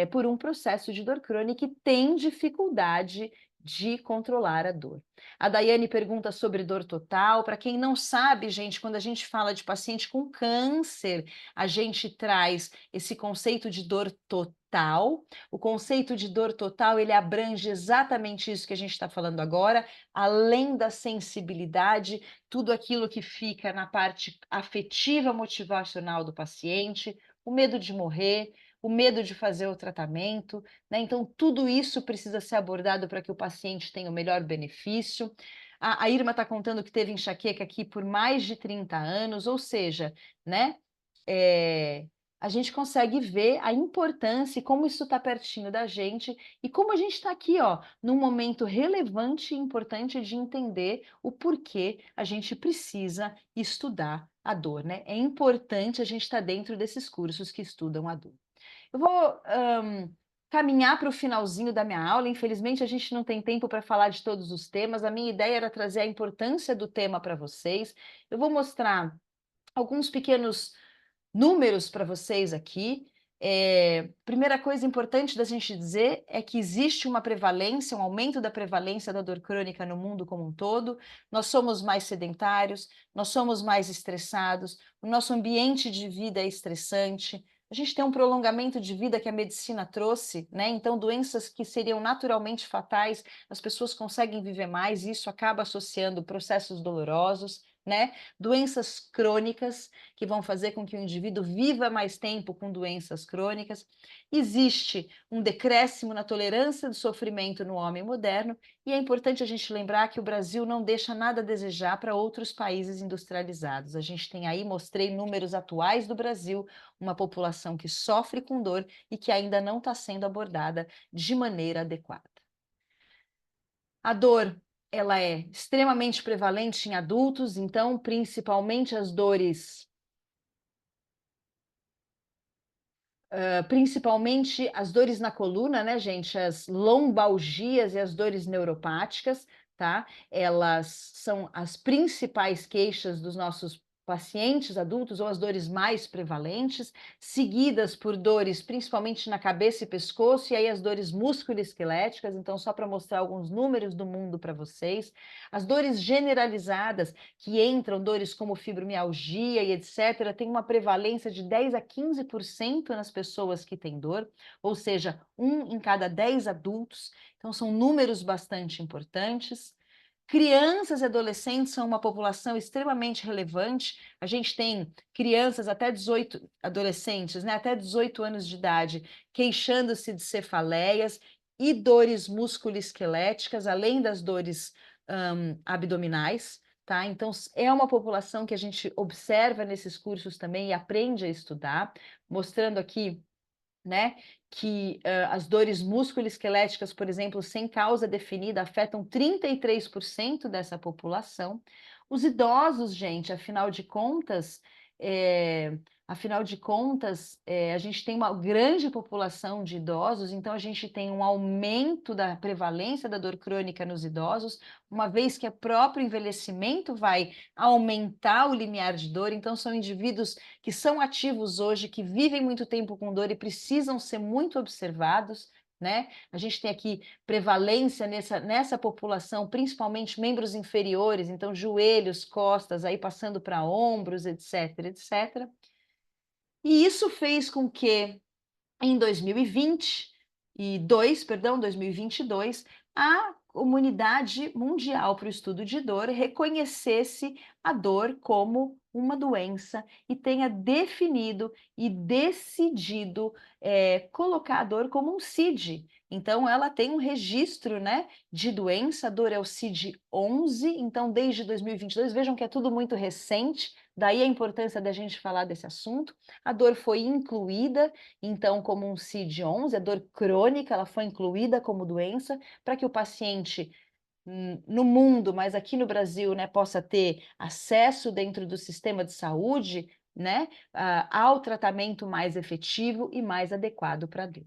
por um processo de dor crônica e tem dificuldade de controlar a dor. A Daiane pergunta sobre dor total. Para quem não sabe, gente, quando a gente fala de paciente com câncer, a gente traz esse conceito de dor total. O conceito de dor total, ele abrange exatamente isso que a gente está falando agora, além da sensibilidade, tudo aquilo que fica na parte afetiva motivacional do paciente, o medo de morrer, o medo de fazer o tratamento, né? Então, tudo isso precisa ser abordado para que o paciente tenha o melhor benefício. A Irma está contando que teve enxaqueca aqui por mais de 30 anos, ou seja, né? A gente consegue ver a importância e como isso está pertinho da gente e como a gente está aqui, ó, num momento relevante e importante de entender o porquê a gente precisa estudar a dor, né? É importante a gente estar dentro desses cursos que estudam a dor. Eu vou caminhar para o finalzinho da minha aula. Infelizmente, a gente não tem tempo para falar de todos os temas. A minha ideia era trazer a importância do tema para vocês. Eu vou mostrar alguns pequenos números para vocês aqui. Primeira coisa importante da gente dizer é que existe uma prevalência, um aumento da prevalência da dor crônica no mundo como um todo. Nós somos mais sedentários, nós somos mais estressados, o nosso ambiente de vida é estressante. A gente tem um prolongamento de vida que a medicina trouxe, né? Então, doenças que seriam naturalmente fatais, as pessoas conseguem viver mais, e isso acaba associando processos dolorosos, né? Doenças crônicas, que vão fazer com que o indivíduo viva mais tempo com doenças crônicas. Existe um decréscimo na tolerância do sofrimento no homem moderno, e é importante a gente lembrar que o Brasil não deixa nada a desejar para outros países industrializados. A gente tem aí, mostrei números atuais do Brasil, uma população que sofre com dor e que ainda não está sendo abordada de maneira adequada. A dor, ela é extremamente prevalente em adultos, então, principalmente as dores principalmente as dores na coluna, né, gente? As lombalgias e as dores neuropáticas, tá? Elas são as principais queixas dos nossos pacientes adultos, ou as dores mais prevalentes, seguidas por dores principalmente na cabeça e pescoço, e aí as dores musculoesqueléticas. Então, só para mostrar alguns números do mundo para vocês, as dores generalizadas, que entram dores como fibromialgia e etc., tem uma prevalência de 10 a 15% nas pessoas que têm dor, ou seja, 1 em cada 10 adultos. Então, são números bastante importantes. Crianças e adolescentes são uma população extremamente relevante. A gente tem crianças até 18, adolescentes, né, até 18 anos de idade, queixando-se de cefaleias e dores musculoesqueléticas, além das dores abdominais, tá? Então, é uma população que a gente observa nesses cursos também e aprende a estudar, mostrando aqui né, que as dores musculoesqueléticas, por exemplo, sem causa definida, afetam 33% dessa população. Os idosos, gente, a gente tem uma grande população de idosos, então a gente tem um aumento da prevalência da dor crônica nos idosos, uma vez que o próprio envelhecimento vai aumentar o limiar de dor, então são indivíduos que são ativos hoje, que vivem muito tempo com dor e precisam ser muito observados, né? A gente tem aqui prevalência nessa população, principalmente membros inferiores, então joelhos, costas, aí passando para ombros, etc, etc. E isso fez com que em 2022, a Comunidade Mundial para o Estudo de Dor reconhecesse a dor como uma doença e tenha definido e decidido colocar a dor como um CID. Então, ela tem um registro, né, de doença, a dor é o CID-11, então desde 2022, vejam que é tudo muito recente, daí a importância da gente falar desse assunto. A dor foi incluída então, como um CID-11, a dor crônica, ela foi incluída como doença, para que o paciente no mundo, mas aqui no Brasil, né, possa ter acesso dentro do sistema de saúde, né, ao tratamento mais efetivo e mais adequado para a dor.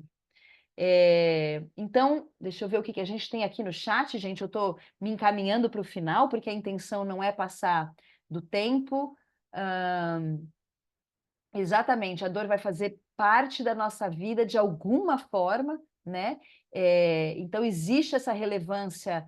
Então, deixa eu ver o que a gente tem aqui no chat, gente. Eu estou me encaminhando para o final, porque a intenção não é passar do tempo. Exatamente, a dor vai fazer parte da nossa vida de alguma forma, né? Então, existe essa relevância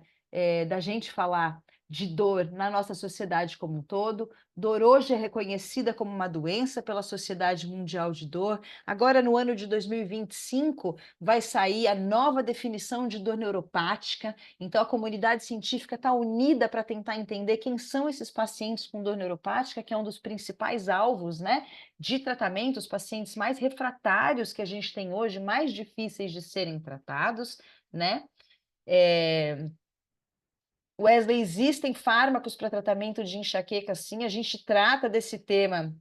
da gente falar de dor na nossa sociedade como um todo. Dor hoje é reconhecida como uma doença pela Sociedade Mundial de Dor. Agora, no ano de 2025, vai sair a nova definição de dor neuropática. Então, a comunidade científica está unida para tentar entender quem são esses pacientes com dor neuropática, que é um dos principais alvos, né, de tratamento, os pacientes mais refratários que a gente tem hoje, mais difíceis de serem tratados, né? Wesley, existem fármacos para tratamento de enxaqueca, sim, a gente trata desse tema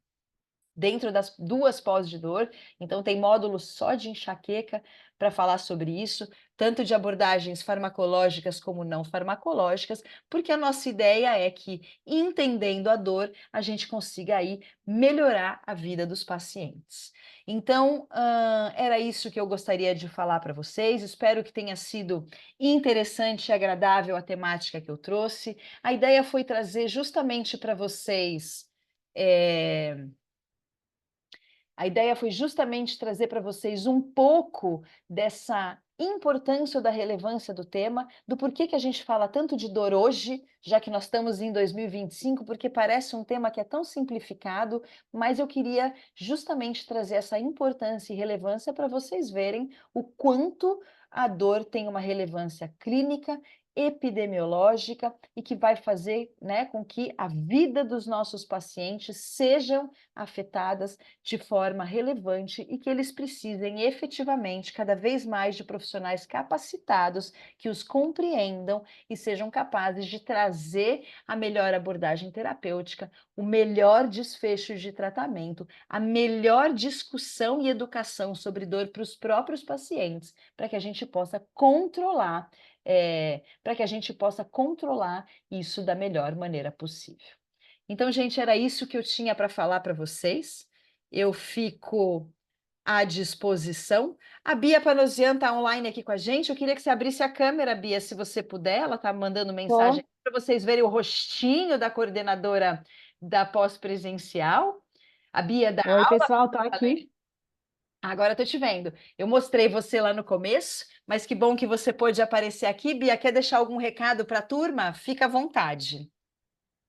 dentro das 2 pós de dor, então tem módulo só de enxaqueca para falar sobre isso, tanto de abordagens farmacológicas como não farmacológicas, porque a nossa ideia é que, entendendo a dor, a gente consiga aí melhorar a vida dos pacientes. Então, era isso que eu gostaria de falar para vocês, espero que tenha sido interessante e agradável a temática que eu trouxe. A ideia foi trazer justamente para vocês... A ideia foi justamente trazer para vocês um pouco dessa importância ou da relevância do tema, do porquê que a gente fala tanto de dor hoje, já que nós estamos em 2025, porque parece um tema que é tão simplificado, mas eu queria justamente trazer essa importância e relevância para vocês verem o quanto a dor tem uma relevância clínica, epidemiológica e que vai fazer, né, com que a vida dos nossos pacientes sejam afetadas de forma relevante e que eles precisem efetivamente cada vez mais de profissionais capacitados que os compreendam e sejam capazes de trazer a melhor abordagem terapêutica, o melhor desfecho de tratamento, a melhor discussão e educação sobre dor para os próprios pacientes, para que a gente possa controlar isso da melhor maneira possível. Então, gente, era isso que eu tinha para falar para vocês. Eu fico à disposição. A Bia Panosian está online aqui com a gente. Eu queria que você abrisse a câmera, Bia, se você puder. Ela está mandando mensagem para vocês verem o rostinho da coordenadora da pós-presencial. A Bia dá Oi, aula. pessoal, tô aqui. Agora estou te vendo. Eu mostrei você lá no começo, mas que bom que você pôde aparecer aqui. Bia, quer deixar algum recado para a turma? Fica à vontade.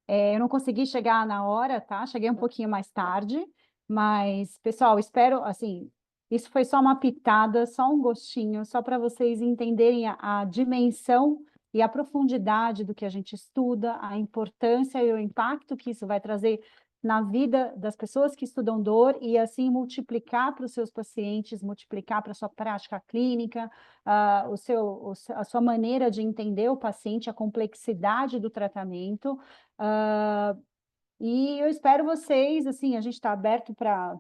Eu não consegui chegar na hora, tá? Cheguei um pouquinho mais tarde, mas, pessoal, espero, assim, isso foi só uma pitada, só um gostinho, só para vocês entenderem a dimensão e a profundidade do que a gente estuda, a importância e o impacto que isso vai trazer na vida das pessoas que estudam dor e, assim, multiplicar para os seus pacientes, multiplicar para a sua prática clínica, a sua maneira de entender o paciente, a complexidade do tratamento. E eu espero vocês, assim, a gente está aberto para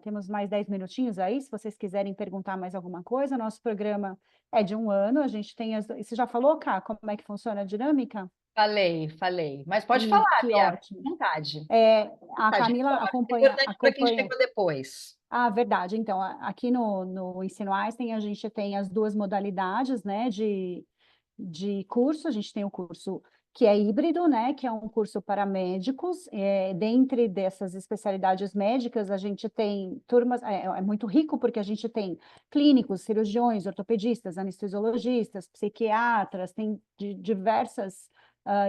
temos mais 10 minutinhos aí, se vocês quiserem perguntar mais alguma coisa. Nosso programa é de 1 ano, a gente tem Você já falou, Cá, como é que funciona a dinâmica? Falei. Mas pode falar, Que Bia, ótimo. à vontade. A Vontade. Camila É acompanha, importante para quem chegou depois. Ah, verdade. Então, aqui no Ensino Einstein, a gente tem as duas modalidades, né, de curso. A gente tem o curso que é híbrido, né, que é um curso para médicos. Dentre dessas especialidades médicas, a gente tem turmas, é muito rico porque a gente tem clínicos, cirurgiões, ortopedistas, anestesiologistas, psiquiatras, tem diversas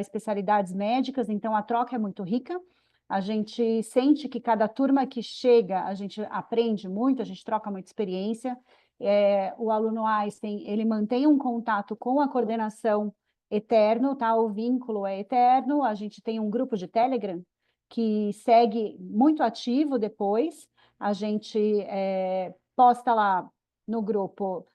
especialidades médicas, então a troca é muito rica. A gente sente que cada turma que chega, a gente aprende muito, a gente troca muita experiência. O aluno Einstein, ele mantém um contato com a coordenação eterno, tá? O vínculo é eterno. A gente tem um grupo de Telegram que segue muito ativo depois. A gente posta lá no grupo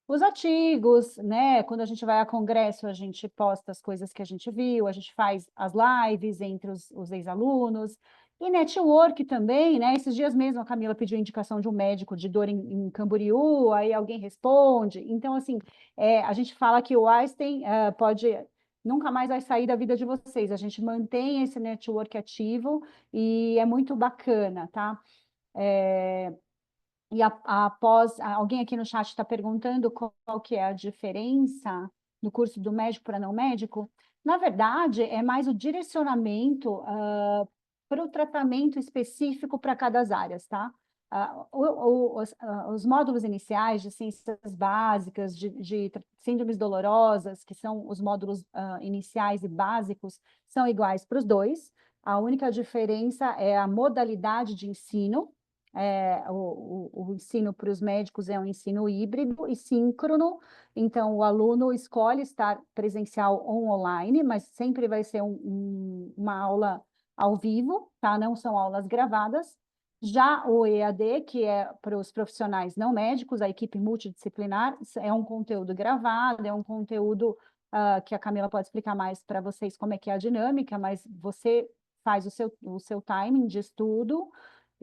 os artigos, né? Quando a gente vai a congresso, a gente posta as coisas que a gente viu, a gente faz as lives entre os ex-alunos, e network também, né? Esses dias mesmo a Camila pediu indicação de um médico de dor em Camboriú, aí alguém responde. Então, assim, a gente fala que o Einstein nunca mais vai sair da vida de vocês. A gente mantém esse network ativo e é muito bacana, tá? E após, alguém aqui no chat está perguntando qual que é a diferença no curso do médico para não médico. Na verdade, é mais o direcionamento para o tratamento específico para cada das áreas, tá? Os módulos iniciais de ciências básicas, de síndromes dolorosas, que são os módulos iniciais e básicos, são iguais para os dois. A única diferença é a modalidade de ensino. O ensino para os médicos é um ensino híbrido e síncrono, então o aluno escolhe estar presencial ou online, mas sempre vai ser uma aula ao vivo, tá? Não são aulas gravadas. Já o EAD, que é para os profissionais não médicos, a equipe multidisciplinar, é um conteúdo gravado, é um conteúdo que a Camila pode explicar mais para vocês como é que é a dinâmica, mas você faz o seu timing de estudo,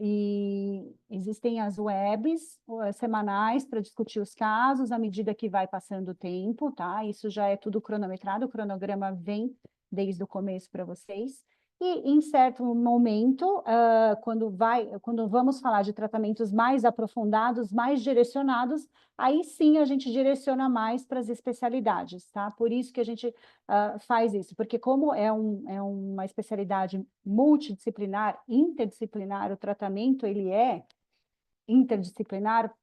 e existem as webs semanais para discutir os casos à medida que vai passando o tempo, tá? Isso já é tudo cronometrado, o cronograma vem desde o começo para vocês. E em certo momento, quando vamos falar de tratamentos mais aprofundados, mais direcionados, aí sim a gente direciona mais para as especialidades, tá? Por isso que a gente faz isso, porque como é uma especialidade multidisciplinar, interdisciplinar, o tratamento ele é interdisciplinar,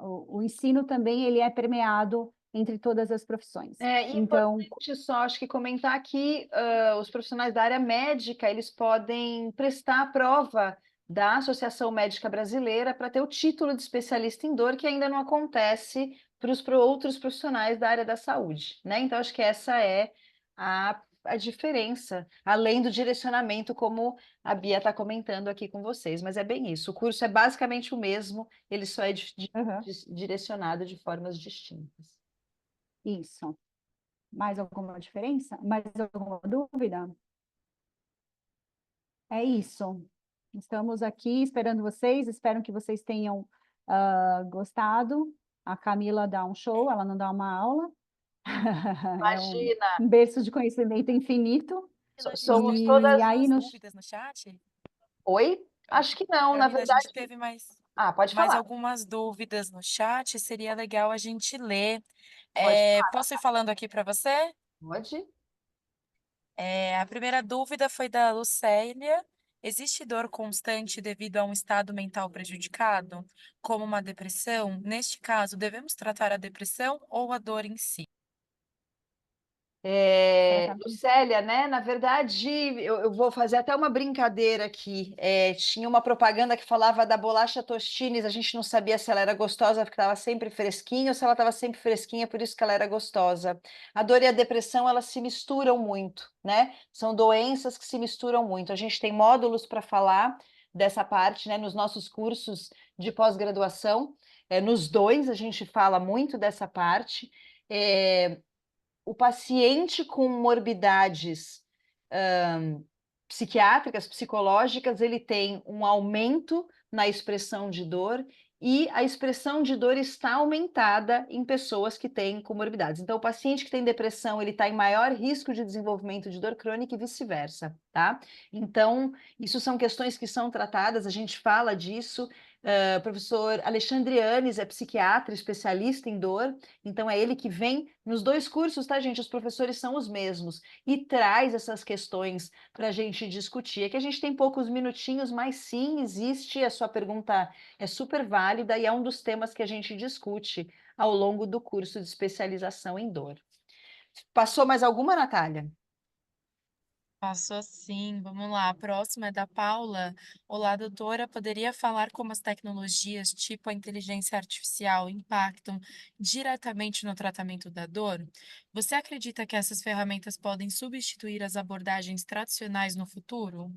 o ensino também ele é permeado entre todas as profissões. Então, Importante só, acho que comentar que os profissionais da área médica, eles podem prestar a prova da Associação Médica Brasileira para ter o título de especialista em dor, que ainda não acontece para os outros profissionais da área da saúde, né? Então, acho que essa é a diferença, além do direcionamento, como a Bia está comentando aqui com vocês, mas é bem isso. O curso é basicamente o mesmo, ele só é direcionado de formas distintas. isso. Mais alguma diferença? Mais alguma dúvida? É isso. Estamos aqui esperando vocês, espero que vocês tenham gostado. A Camila dá um show, ela não dá uma aula. É Imagina! um berço de conhecimento infinito. Somos E todas... aí dúvidas no chat? Oi? Acho que não, na Carolina, a verdade... gente teve pode mais falar. algumas dúvidas no chat, seria legal a gente ler. Pode Posso ir falando aqui para você? Pode. A primeira dúvida foi da Lucélia. Existe dor constante devido a um estado mental prejudicado, como uma depressão? Neste caso, devemos tratar a depressão ou a dor em si? Lucélia, né? Na verdade, eu vou fazer até uma brincadeira aqui. Tinha uma propaganda que falava da bolacha Tostines, a gente não sabia se ela era gostosa porque estava sempre fresquinha ou se ela estava sempre fresquinha, por isso que ela era gostosa. A dor e a depressão, elas se misturam muito, né? São doenças que se misturam muito. A gente tem módulos para falar dessa parte, né? Nos nossos cursos de pós-graduação, nos dois a gente fala muito dessa parte. O paciente com morbidades psiquiátricas, psicológicas, ele tem um aumento na expressão de dor e a expressão de dor está aumentada em pessoas que têm comorbidades. Então, o paciente que tem depressão, ele está em maior risco de desenvolvimento de dor crônica e vice-versa, tá? Então, isso são questões que são tratadas, a gente fala disso. O professor Alexandre Yanes é psiquiatra, especialista em dor, então é ele que vem nos 2 cursos, tá, gente? Os professores são os mesmos e traz essas questões para a gente discutir. É que a gente tem poucos minutinhos, mas sim, existe, a sua pergunta é super válida e é um dos temas que a gente discute ao longo do curso de especialização em dor. Passou mais alguma, Natália? Passou sim, vamos lá. A próxima é da Paula. Olá, doutora. Poderia falar como as tecnologias, tipo a inteligência artificial, impactam diretamente no tratamento da dor? Você acredita que essas ferramentas podem substituir as abordagens tradicionais no futuro?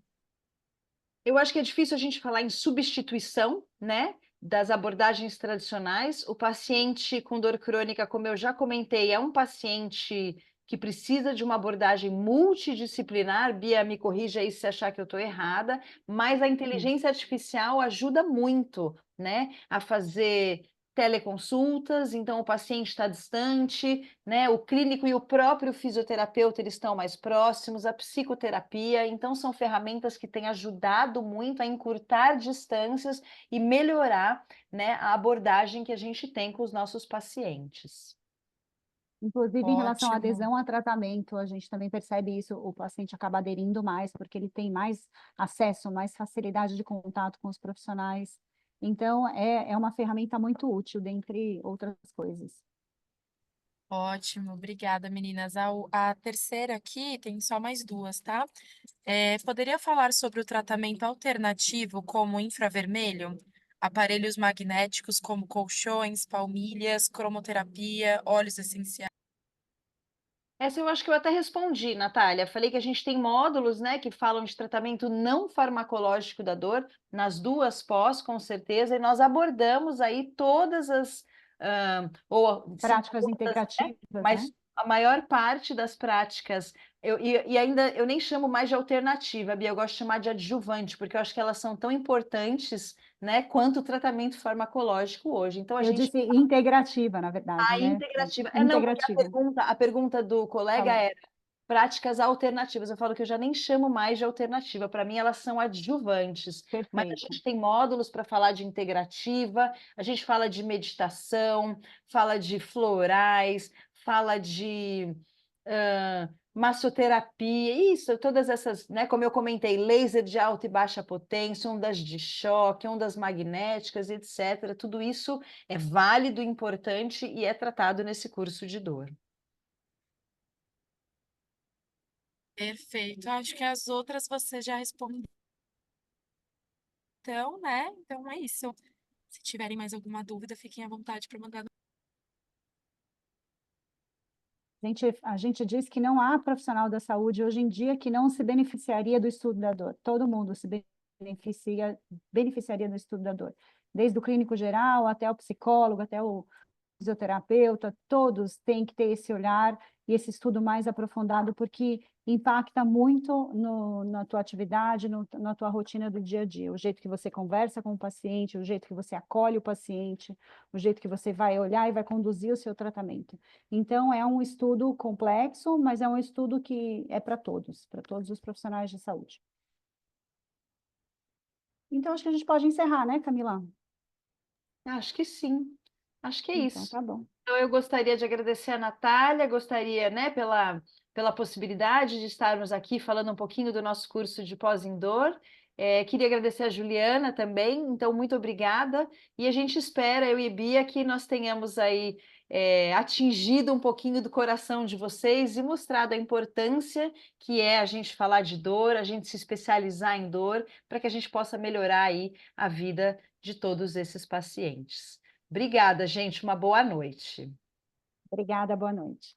Eu acho que é difícil a gente falar em substituição, né, das abordagens tradicionais. O paciente com dor crônica, como eu já comentei, é um paciente que precisa de uma abordagem multidisciplinar. Bia, me corrija aí se achar que eu estou errada, mas a inteligência artificial ajuda muito, né, a fazer teleconsultas, então o paciente está distante, né? O clínico e o próprio fisioterapeuta eles estão mais próximos, a psicoterapia, então são ferramentas que têm ajudado muito a encurtar distâncias e melhorar, né, a abordagem que a gente tem com os nossos pacientes. Inclusive, em relação à Ótimo. adesão a tratamento, a gente também percebe isso, o paciente acaba aderindo mais, porque ele tem mais acesso, mais facilidade de contato com os profissionais. Então, é uma ferramenta muito útil, dentre outras coisas. Ótimo, obrigada, meninas. A terceira aqui tem só mais 2, tá? Poderia falar sobre o tratamento alternativo como infravermelho? Aparelhos magnéticos como colchões, palmilhas, cromoterapia, óleos essenciais. Essa eu acho que eu até respondi, Natália. Falei que a gente tem módulos, né, que falam de tratamento não farmacológico da dor, nas 2 pós, com certeza, e nós abordamos aí todas as, ou se não Práticas todas, né, integrativas, né? mas a maior parte das práticas, e ainda eu nem chamo mais de alternativa, Bia, eu gosto de chamar de adjuvante, porque eu acho que elas são tão importantes, né, quanto o tratamento farmacológico hoje. Então, a Eu gente disse integrativa, na verdade, a né? integrativa. Não, porque a Integrativa. pergunta do colega Falou. era práticas alternativas. Eu falo que eu já nem chamo mais de alternativa, para mim elas são adjuvantes. Mas a Perfeito. gente tem módulos para falar de integrativa, a gente fala de meditação, fala de florais, fala de massoterapia, isso, todas essas, né? Como eu comentei, laser de alta e baixa potência, ondas de choque, ondas magnéticas, etc. Tudo isso é válido, importante e é tratado nesse curso de dor. Perfeito. Acho que as outras você já respondeu, né? Então é isso. Se tiverem mais alguma dúvida, fiquem à vontade para mandar. A gente diz que não há profissional da saúde hoje em dia que não se beneficiaria do estudo da dor. Todo mundo se beneficiaria do estudo da dor. Desde o clínico geral até o psicólogo, até o fisioterapeuta, todos têm que ter esse olhar e esse estudo mais aprofundado, porque impacta muito na tua atividade, na tua rotina do dia a dia. O jeito que você conversa com o paciente, o jeito que você acolhe o paciente, o jeito que você vai olhar e vai conduzir o seu tratamento. Então, é um estudo complexo, mas é um estudo que é para todos os profissionais de saúde. Então, acho que a gente pode encerrar, né, Camila? Acho que sim. Acho que é Então, isso. tá bom. Então, eu gostaria de agradecer a Natália, gostaria, né, pela possibilidade de estarmos aqui falando um pouquinho do nosso curso de pós em dor. Queria agradecer a Juliana também, então, muito obrigada. E a gente espera, eu e Bia, que nós tenhamos aí atingido um pouquinho do coração de vocês e mostrado a importância que é a gente falar de dor, a gente se especializar em dor, para que a gente possa melhorar aí a vida de todos esses pacientes. Obrigada, gente. Uma boa noite. Obrigada, boa noite.